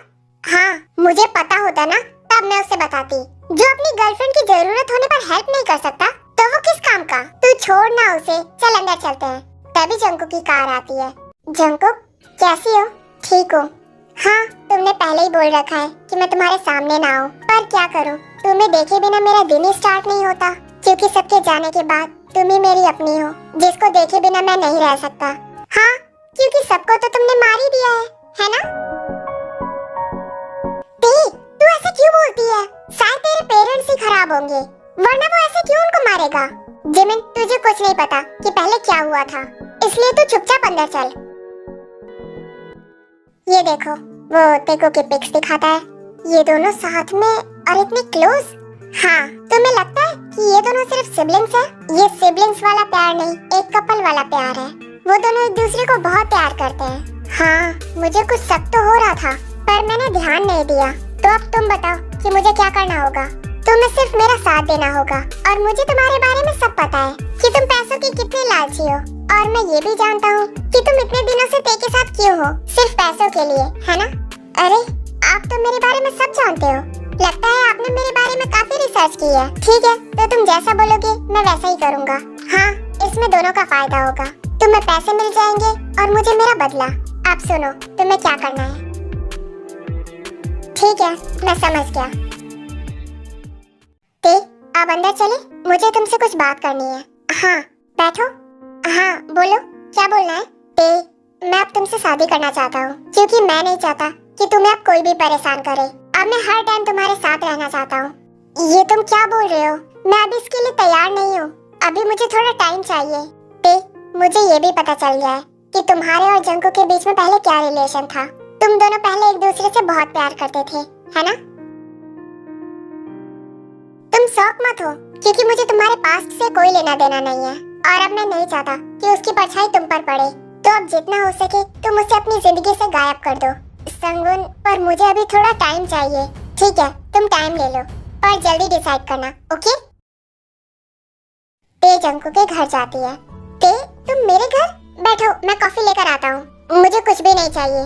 हाँ, मुझे पता होता ना तब मैं उसे बताती। जो अपनी गर्लफ्रेंड की जरूरत होने पर हेल्प नहीं कर सकता तो वो किस काम का? तू छोड़ ना उसे, चल अंदर चलते हैं। तभी जंककुक की कार आती है। जंककुक, कैसी हो? ठीक हूँ। हाँ, तुमने पहले ही बोल रखा है कि मैं तुम्हारे सामने ना आऊँ, पर क्या करूँ, तुम्हें देखे बिना मेरा दिन ही स्टार्ट नहीं होता। क्योंकि सबके जाने के बाद तुम ही मेरी अपनी हो, जिसको देखे बिना मैं नहीं रह सकता। हाँ, क्योंकि सबको तो तुमने मार ही दिया है ना? तू ऐसे क्यों बोलती है? शायद तेरे पेरेंट्स ही खराब होंगे, वरना वो ऐसे क्यों उनको मारेगा? जिमिन, तुझे कुछ नहीं पता कि पहले क्या हुआ था, इसलिए तू चुपचाप अंदर चल। ये देखो, वो तेको के पिक्स दिखाता है, ये दोनों साथ में और इतने क्लोज। हाँ, तुम्हें लगता है कि ये दोनों सिर्फ सिबलिंग्स हैं? ये सिबलिंग्स वाला प्यार नहीं, एक कपल वाला प्यार है। वो दोनों एक दूसरे को बहुत प्यार करते हैं। हाँ, मुझे कुछ शक तो हो रहा था, पर मैंने ध्यान नहीं दिया। तो अब तुम बताओ कि मुझे क्या करना होगा? तुम्हें सिर्फ मेरा साथ देना होगा, और मुझे तुम्हारे बारे में सब पता है कि तुम पैसों की कितनी लालची हो, और मैं ये भी जानता हूँ कि तुम इतने दिनों से ते के साथ क्यों हो, सिर्फ पैसों के लिए, है ना? अरे, आप तो मेरे बारे में सब जानते हो। लगता है आपने मेरे बारे में काफी रिसर्च की है। ठीक है, तो तुम जैसा बोलोगे मैं वैसा ही करूँगा। हाँ, इसमें दोनों का फायदा होगा। तुम्हें पैसे मिल जाएंगे और मुझे मेरा बदला। आप सुनो, तुम्हें क्या करना है? ठीक है, मैं समझ गया। ते, आप अंदर चले, मुझे तुमसे कुछ बात करनी है। हाँ, बैठो। हाँ, बोलो, क्या बोलना है? ते, मैं अब तुमसे शादी करना चाहता हूँ, क्योंकि मैं नहीं चाहता कि तुम्हें अब कोई भी परेशान करे। अब मैं हर टाइम तुम्हारे साथ रहना चाहता हूँ। ये तुम क्या बोल रहे हो? मैं अभी इसके लिए तैयार नहीं हूँ, अभी मुझे थोड़ा टाइम चाहिए। ते, मुझे ये भी पता चल गया है कि तुम्हारे और जंको के बीच में पहले क्या रिलेशन था। तुम दोनों पहले एक दूसरे से बहुत प्यार करते थे, है ना? तुम शौक मत हो, क्योंकि मुझे तुम्हारे पास्ट से कोई लेना देना नहीं है, और अब मैं नहीं चाहता कि उसकी परछाई तुम पर पड़े। तो अब जितना हो सके तुम उसे अपनी जिंदगी से गायब कर दो। संगुन, पर मुझे अभी थोड़ा टाइम चाहिए। ठीक है, तुम टाइम ले लो और जल्दी डिसाइड करना, ओके? ते जंको के घर जाती है। ते, तुम मेरे घर? बैठो, मैं कॉफी लेकर आता हूँ। मुझे कुछ भी नहीं चाहिए।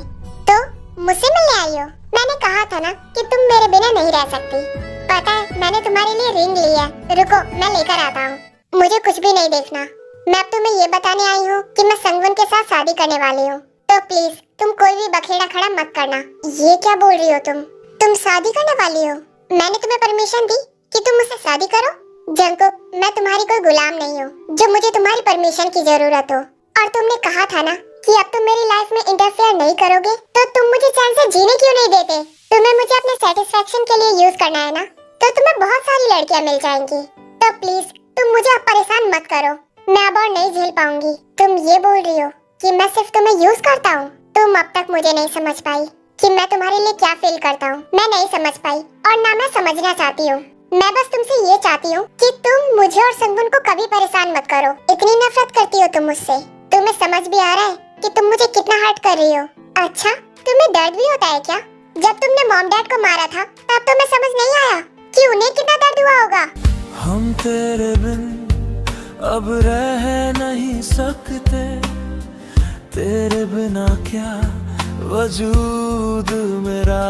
तो मुझसे मिलने आई हो? मैंने कहा था ना कि तुम मेरे बिना नहीं रह सकती। पता है, मैंने तुम्हारे लिए रिंग ली है। रुको, मैं लेकर आता हूँ। मुझे कुछ भी नहीं देखना। मैं अब तुम्हें ये बताने आई हूँ कि मैं संगवन के साथ शादी करने वाली हूँ। तो प्लीज तुम कोई भी बखेड़ा खड़ा मत करना। ये क्या बोल रही हो तुम? तुम शादी करने वाली हो? मैंने तुम्हें परमिशन दी कि तुम मुझसे शादी करो? जंको, मैं तुम्हारी कोई गुलाम नहीं हूँ जो मुझे तुम्हारी परमिशन की जरूरत हो। और तुमने कहा था ना कि अब तुम मेरी लाइफ में इंटरफेयर नहीं करोगे, तो तुम मुझे चैन से जीने क्यों नहीं देते? तुम्हें मुझे अपने सेटिस्फेक्शन के लिए यूज करना है ना, तो तुम्हें बहुत सारी लड़कियां मिल जाएंगी। तो प्लीज तुम मुझे अब परेशान मत करो, मैं अब और नहीं झेल पाऊंगी। तुम ये बोल रही हो कि मैं सिर्फ तुम्हें यूज करता हूँ? तुम अब तक मुझे नहीं समझ पाई कि मैं तुम्हारे लिए क्या फील करता हूँ। मैं नहीं समझ पाई, और ना मैं समझना चाहती हूँ। मैं बस तुमसे ये चाहती हूँ कि तुम मुझे और संगुन को कभी परेशान मत करो। इतनी नफरत करती हो तुम मुझसे। तुम्हें समझ भी आ रहा है कि तुम मुझे कितना हर्ट कर रही हो? अच्छा, तुम्हें दर्द भी होता है क्या? जब तुमने मॉम डैड को मारा था तब तुम्हें समझ नहीं आया कि उन्हें कितना दर्द हुआ होगा? हम तेरे बिन अब रह नहीं सकते, तेरे बिना क्या वजूद मेरा।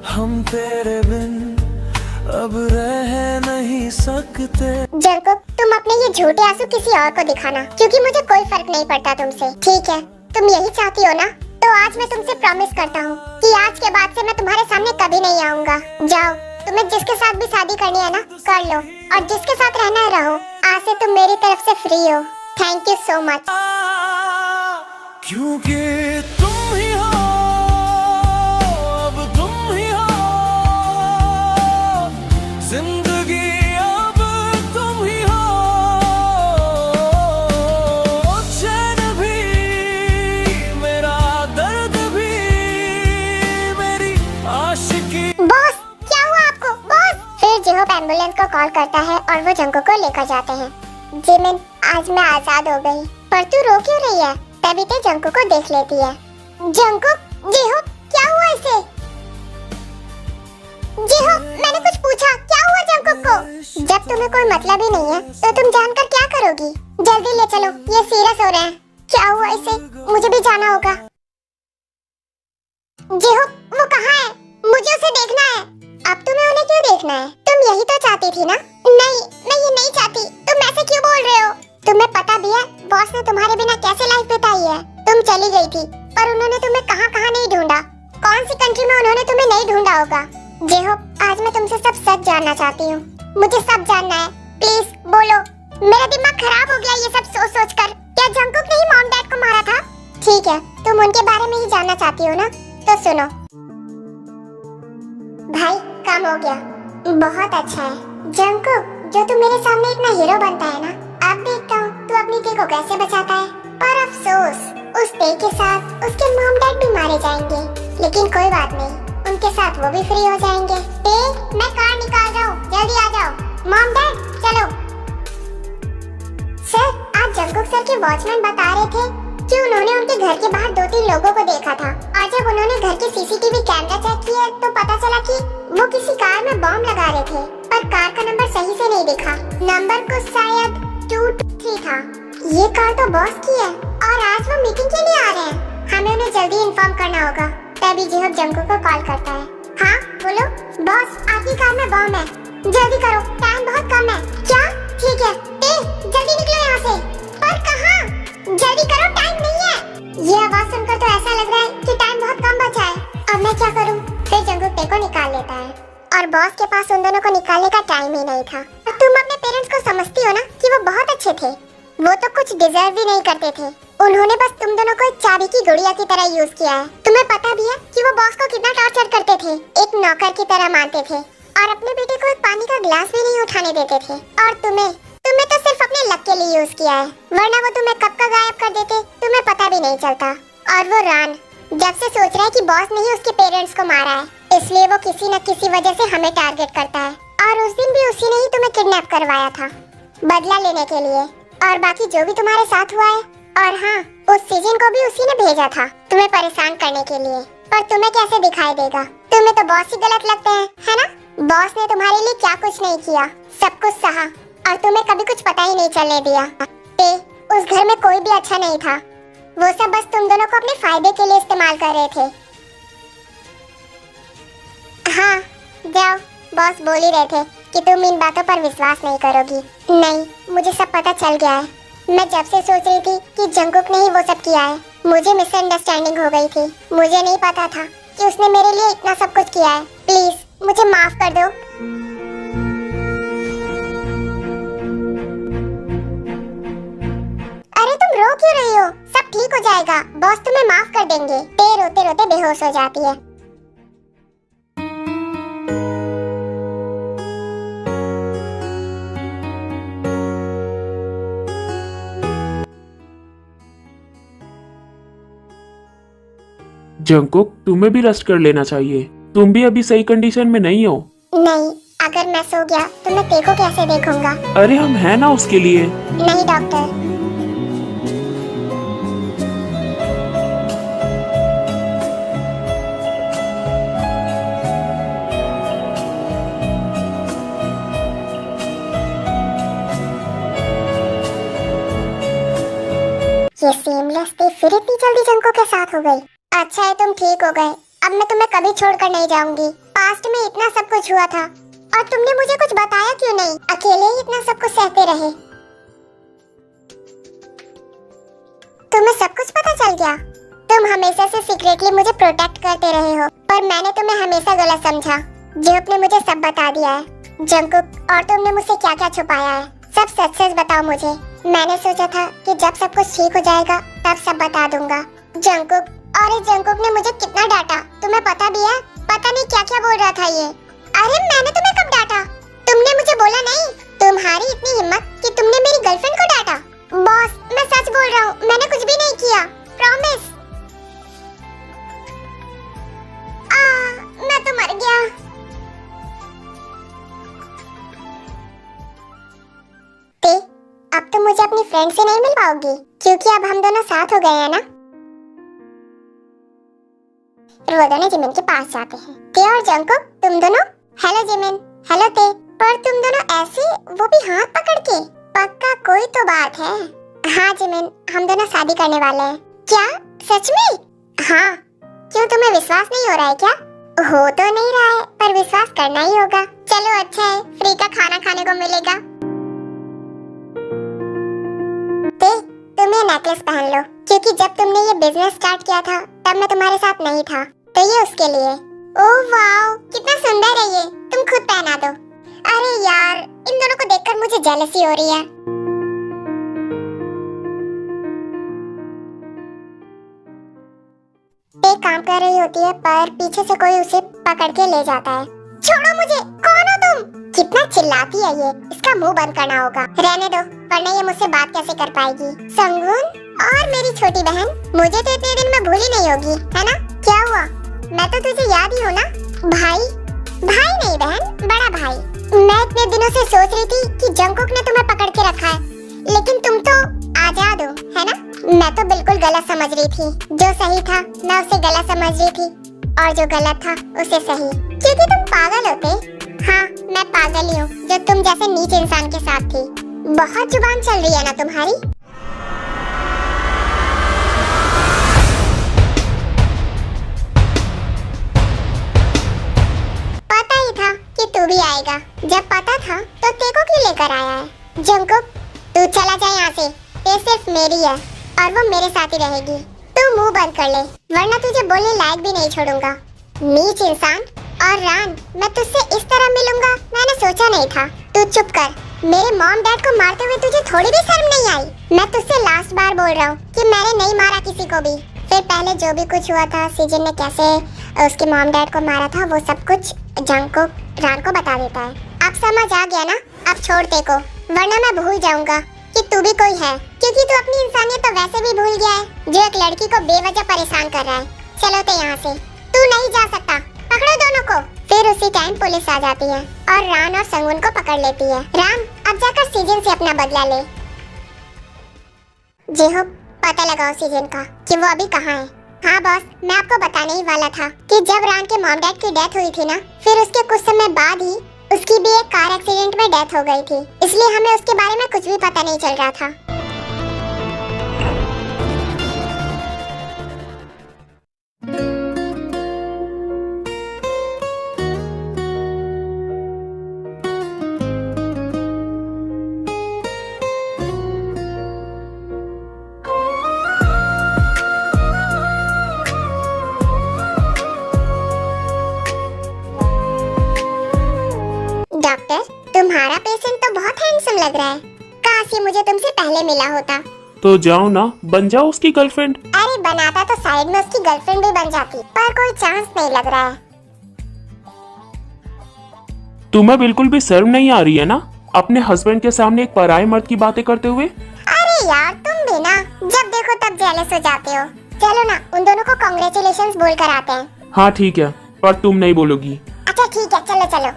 हम तेरे बिन अब रह नहीं सकते। जंको, तुम अपने ये झूठे आंसू किसी और को दिखाना, क्योंकि मुझे कोई फर्क नहीं पड़ता तुमसे। ठीक है, तुम यही चाहती हो ना? तो आज मैं तुमसे प्रॉमिस करता हूँ कि आज के बाद से मैं तुम्हारे सामने कभी नहीं आऊँगा। जाओ, तुम्हें जिसके साथ भी शादी करनी है ना, कर लो, और जिसके साथ रहना है रहो। आज से तुम मेरी तरफ से फ्री हो। Thank you so much. क्योंकि तुम ही हो, अब तुम ही हो, जिंदगी अब तुम ही हो, चैन भी मेरा, दर्द भी मेरी आशिकी। बॉस, क्या हुआ आपको? बॉस! फिर जेहोप एम्बुलेंस को कॉल करता है और वो जंको को लेकर जाते हैं। जिमिन, आज मैं आजाद हो गई। पर तू रो क्यों रही है? तभी ते जंको को देख लेती है। जंको, जेहोप, क्या हुआ इसे? जेहोप, मैंने कुछ पूछा, क्या हुआ जंको को? जब तुम्हें कोई मतलब ही नहीं है तो तुम जानकर क्या करोगी? जल्दी ले चलो, ये सीरियस हो रहे हैं। क्या हुआ इसे? मुझे भी जाना होगा। जेहोप, वो कहाँ है? मुझे उसे देखना है। अब तुम्हें उन्हें क्यों देखना है? तुम यही तो चाहती थी ना? नहीं, मैं ये नहीं चाहती। तुम ऐसे क्यों बोल रहे हो? तुम्हें पता भी है बॉस ने तुम्हारे बिना कैसे लाइफ बिताई है? तुम चली गई थी, पर उन्होंने तुम्हें कहाँ कहाँ नहीं ढूंढा। कौन सी कंट्री में उन्होंने तुम्हें नहीं ढूंढा होगा? जेहोप, आज मैं तुमसे सब सच जानना चाहती हूँ। मुझे सब जानना है, प्लीज बोलो। मेरा दिमाग खराब हो गया ये सब सोच सोच कर। क्या जंगकुक ने ही मॉम डैड को मारा था? ठीक है, तुम उनके बारे में ही जानना चाहती हो ना, तो सुनो। भाई काम हो गया, बहुत अच्छा है। जंगकुक, जो तू मेरे सामने इतना हीरो बनता है ना, अब देखता हूँ तू अपनी टे को कैसे बचाता है। पर अफसोस, उस टे के साथ उसके मॉम डैड भी मारे जाएंगे, लेकिन कोई बात नहीं, उनके साथ वो भी फ्री हो जाएंगे। टे, मैं कार निकाल रहा हूँ, जल्दी आ जाओ। मॉम डैड चलो। सर, आज जंगकुक सर के वॉचमैन बता रहे थे कि उन्होंने उनके घर के बाहर 2-3 लोगों को देखा था, और जब उन्होंने घर के सीसीटीवी कैमरा चेक किया तो पता चला कि वो किसी कार में बॉम्ब लगा रहे थे, पर कार का नंबर सही से नहीं दिखा। नंबर को शायद 223 था। ये कार तो बॉस की है, और आज वो मीटिंग के लिए आ रहे हैं। हमें उन्हें जल्दी इन्फॉर्म करना होगा। तभी जिहोब जंगकुक को कॉल करता है। हाँ बोलो। बॉस, आपकी कार में बॉम्ब है, जल्दी करो, टाइम बहुत कम है। क्या? ठीक है, जल्दी निकलो यहाँ से। पर कहाँ? जल्दी करो, टाइम नहीं है। ये आवाज सुनकर तो ऐसा लग रहा है कि टाइम बहुत कम बचा है। अब मैं क्या करूँ? फिर जंगकुक टे को निकाल लेता है, और बॉस के पास उन दोनों को निकालने का टाइम ही नहीं था। और तुम अपने पेरेंट्स को समझती हो ना कि वो बहुत अच्छे थे, वो तो कुछ डिजर्व भी नहीं करते थे। उन्होंने बस तुम दोनों को एक चाबी की गुड़िया की तरह यूज किया है। तुम्हें पता भी है कि वो बॉस को कितना टॉर्चर करते थे, एक नौकर की तरह मानते थे, और अपने बेटे को एक पानी का गिलास भी नहीं उठाने देते थे। और तुम्हें तो सिर्फ अपने लक के लिए यूज किया है, वरना वो तुम्हें कब का गायब कर देते तुम्हें पता भी नहीं चलता। और वो रान जब से सोच रहा है कि बॉस ने ही उसके पेरेंट्स को मारा है, इसलिए वो किसी न किसी वजह से हमें टारगेट करता है। और उस दिन भी उसी ने ही तुम्हें किडनैप करवाया था, बदला लेने के लिए। और बाकी जो भी तुम्हारे साथ हुआ है, और हाँ, उस सीजन को भी उसी ने भेजा था तुम्हें परेशान करने के लिए। पर तुम्हें कैसे दिखाई देगा? तुम्हें तो बॉस ही गलत लगते हैं, है ना? बॉस ने तुम्हारे लिए क्या कुछ नहीं किया, सब कुछ सहा, और तुम्हें कभी कुछ पता ही नहीं चलने दिया। उस घर में कोई भी अच्छा नहीं था, वो सब बस तुम दोनों को अपने फायदे के लिए इस्तेमाल कर रहे थे। हाँ जाओ, बॉस बोल ही रहे थे कि तुम इन बातों पर विश्वास नहीं करोगी। नहीं, मुझे सब पता चल गया है। मैं जब से सोच रही थी कि जंगकुक ने ही वो सब किया है, मुझे मिसअंडरस्टैंडिंग हो गई थी। मुझे नहीं पता था कि उसने मेरे लिए इतना सब कुछ किया है। प्लीज मुझे माफ कर दो। अरे तुम रो क्यों रही हो? सब ठीक हो जाएगा, बॉस तुम्हें माफ कर देंगे। ते रोते रोते बेहोश हो जाती है। जंगकुक, तुम्हें भी रेस्ट कर लेना चाहिए, तुम भी अभी सही कंडीशन में नहीं हो। नहीं, अगर मैं सो गया तो मैं ते को कैसे देखूंगा? अरे हम हैं ना उसके लिए। नहीं डॉक्टर। ये सीमलेस थे फिर इतनी जल्दी जंगकुक के साथ हो गई। अच्छा है तुम ठीक हो गए, अब मैं तुम्हें कभी छोड़कर नहीं जाऊंगी। पास्ट में इतना सब कुछ हुआ था और तुमने मुझे कुछ बताया क्यों नहीं? अकेले ही इतना सब कुछ सहते रहे। तुम्हें सब कुछ पता चल गया? तुम हमेशा से सीक्रेटली मुझे प्रोटेक्ट करते रहे हो, पर मैंने तुम्हें हमेशा गलत समझा। जिहोब ने मुझे सब बता दिया है जंगकुक, और तुमने मुझसे क्या क्या छुपाया है, सब सच सच बताओ मुझे। मैंने सोचा था कि जब सब कुछ ठीक हो जाएगा तब सब बता दूंगा। जंगकुक, और इस जंगकुक ने मुझे कितना डांटा तुम्हें पता भी है? पता नहीं क्या क्या बोल रहा था ये। अरे मैंने तुम्हें कब डांटा? तुमने मुझे बोला नहीं। तुम्हारी इतनी हिम्मत कि तुमने मेरी गर्लफ्रेंड को डांटा। बॉस, मैं सच बोल रहा हूँ, मैंने कुछ भी नहीं किया, प्रॉमिस। मैं तो मर गया। ते, अब तुम मुझे अपनी फ्रेंड से नहीं मिल पाओगी, क्योंकि अब हम दोनों साथ हो गए हैं ना। वो दोनों जिमिन के पास जाते हैं। ते और जंगकुक, तुम दोनों। Hello Jimin. हेलो ते। पर तुम दोनों ऐसे, वो भी हाथ पकड़ के? पक्का कोई तो बात है। हाँ जिमिन, हम दोनों शादी करने वाले हैं। क्या सच में? हाँ। क्यों, तुम्हें विश्वास नहीं हो रहा है क्या? हो तो नहीं रहा है, पर विश्वास करना ही होगा। चलो अच्छा है, फ्री का खाना खाने को मिलेगा। ते, तुम ये नेकलेस पहन लो, क्योंकि जब तुमने ये बिजनेस स्टार्ट किया था तब मैं तुम्हारे साथ नहीं था, तो ये उसके लिए। ओह वाओ, कितना सुंदर है ये, तुम खुद पहना दो। अरे यार, इन दोनों को देखकर मुझे जेलसी हो रही है। एक काम कर रही होती है पर पीछे से कोई उसे पकड़ के ले जाता है। छोड़ो मुझे, कौन हो तुम? कितना चिल्लाती है ये, इसका मुंह बंद करना होगा। रहने दो, वरना ये मुझसे बात कैसे कर पाएगी। संगुन और मेरी छोटी बहन, मुझे तो इतने दिन में भूली नहीं होगी, है ना? क्या हुआ? मैं तो तुझे याद ही हूँ ना? भाई? भाई नहीं बहन, बड़ा भाई। मैं इतने दिनों से सोच रही थी कि जंगकुक ने तुम्हें पकड़ के रखा है, लेकिन तुम तो आजाद हो, है ना? मैं तो बिल्कुल गलत समझ रही थी। जो सही था मैं उसे गलत समझ रही थी, और जो गलत था उसे सही, क्योंकि तुम पागल होते। हाँ, मैं पागल ही हूँ जो तुम जैसे नीच इंसान के साथ थी। बहुत जुबान चल रही है ना तुम्हारी। पता ही था कि तू भी आएगा। जब पता था तो तेको क्यों लेकर आया है? जंगकुक, तू चला जा यहाँ से। ये सिर्फ मेरी है और वो मेरे साथ ही रहेगी। तू मुंह बंद कर ले, वरना तुझे बोलने लायक भी नहीं छोड़ूंगा। नीच इंसान। और रान, मैं तुझसे इस तरह मिलूंगा मैंने सोचा नहीं था। तू चुप कर। मेरे मॉम डैड को मारते हुए तुझे थोड़ी भी शर्म नहीं आई? मैं तुझसे लास्ट बार बोल रहा हूँ कि मैंने नहीं मारा किसी को भी। फिर पहले जो भी कुछ हुआ था, सीजन ने कैसे उसके मॉम डैड को मारा था, वो सब कुछ जंगकुक रान को बता देता है। अब समझ आ गया ना? अब छोड़ तेको, वरना मैं भूल जाऊंगा कि तू भी कोई है, क्योंकि तू अपनी इंसानियत तो वैसे भी भूल गया है जो एक लड़की को बेवजह परेशान कर रहा है। चलो तो यहाँ से, तू नहीं जा सकता। पकड़ो दोनों को। फिर उसी टाइम पुलिस आ जाती है और रान और संगुन को पकड़ लेती है। रान, अब जाकर सीजन से अपना बदला ले। जेहो, पता लगाओ सीजन का कि वो अभी कहाँ है। हाँ बॉस, मैं आपको बताने ही वाला था कि जब रान के मॉम डैड की डेथ हुई थी ना, फिर उसके कुछ समय बाद ही उसकी भी एक कार एक्सीडेंट में डेथ हो गई थी, इसलिए हमें उसके बारे में कुछ भी पता नहीं चल रहा था। डॉक्टर, तुम्हारा पेशेंट तो बहुत हैंडसम लग रहा है। काश ये मुझे तुमसे पहले मिला होता। तो जाओ ना, बन जाओ उसकी गर्लफ्रेंड। अरे बनाता तो साइड में उसकी गर्लफ्रेंड भी बन जाती, पर कोई चांस नहीं लग रहा है। तुम्हें बिल्कुल भी शर्म नहीं आ रही है ना अपने हस्बैंड के सामने एक पराये मर्द की बातें करते हुए? अरे यार, तुम भी ना जब देखो तब जेलस हो जाते हो। चलो ना, उन दोनों को कांग्रेचुलेशंस बोल कर आते हैं। हाँ ठीक है, पर तुम नहीं बोलोगी। अच्छा ठीक है, चलो चलो।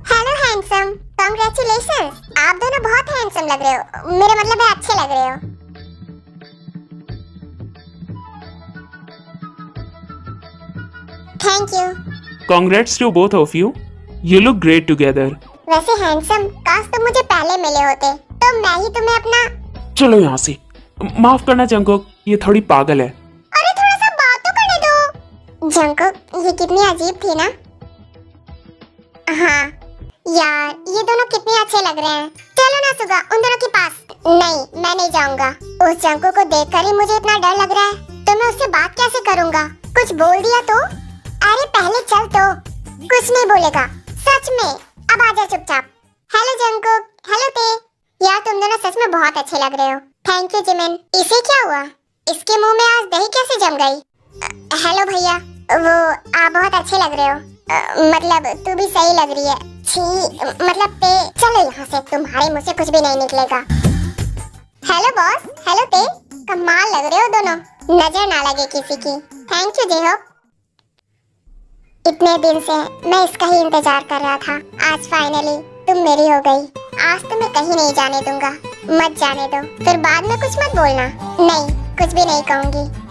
Hello handsome, congratulations. आप दोनों बहुत हैंडसम लग रहे हो। मेरा मतलब है अच्छे लग रहे हो। Thank you. Congrats to both of you. You look great together. वैसे हैंडसम, काश तुम मुझे पहले मिले होते तो मैं ही तुम्हें अपना। चलो यहाँ से। माफ करना जंगकुक, ये थोड़ी पागल है। अरे थोड़ा सा बात तो करने दो। जंगकुक, ये कितनी अजीब थी ना। हाँ यार, ये दोनों कितने अच्छे लग रहे हैं। चलो ना सुगा, उन दोनों के पास। नहीं, मैं नहीं जाऊंगा। उस जंगकुक को देखकर ही मुझे इतना डर लग रहा है, तो मैं उससे बात कैसे करूंगा? कुछ बोल दिया तो? अरे पहले चल तो। कुछ नहीं बोलेगा सच में। अब आजा चुपचाप। Hello Jungkook. हेलो ते। यार तुम दोनों सच में बहुत अच्छे लग रहे हो। Thank you Jimin. इसे क्या हुआ? इसके मुंह में आज दही कैसे जम गई? हेलो भैया, वो आप बहुत अच्छे लग रहे हो। मतलब तू भी सही लग रही है। छी, मतलब ते। चलो यहाँ से, तुम्हारे मुंह से कुछ भी नहीं निकलेगा। Hello boss. हेलो ते। कमाल लग रहे हो दोनों, नजर ना लगे किसी की। Thank you J Hope. इतने दिन से मैं इसका ही इंतजार कर रहा था। आज फाइनली तुम मेरी हो गई। आज तो मैं कहीं नहीं जाने दूंगा। मत जाने दो, फिर बाद में कुछ मत बोलना। नहीं, कुछ भी नहीं कहूंगी।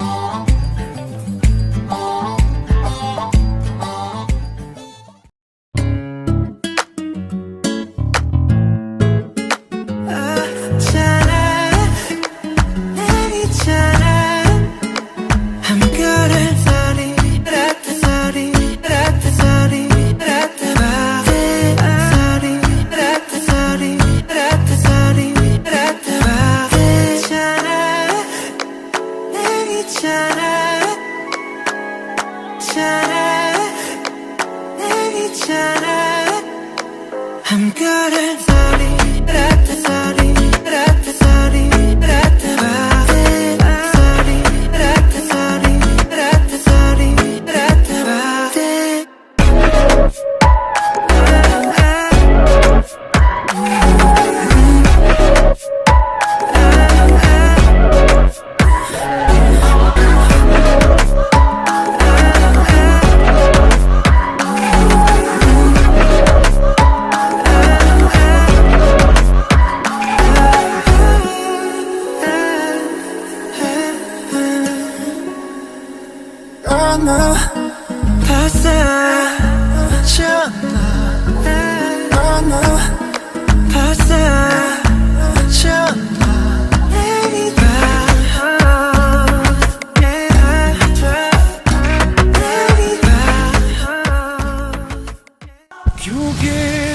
हमकारे सारी रात सारी रात सारी रात बातें सारी रात सारी रात सारी रात बातें 너무 봤어졌나 너무 봤어졌나 내리 봐 내리 봐 क्योंकि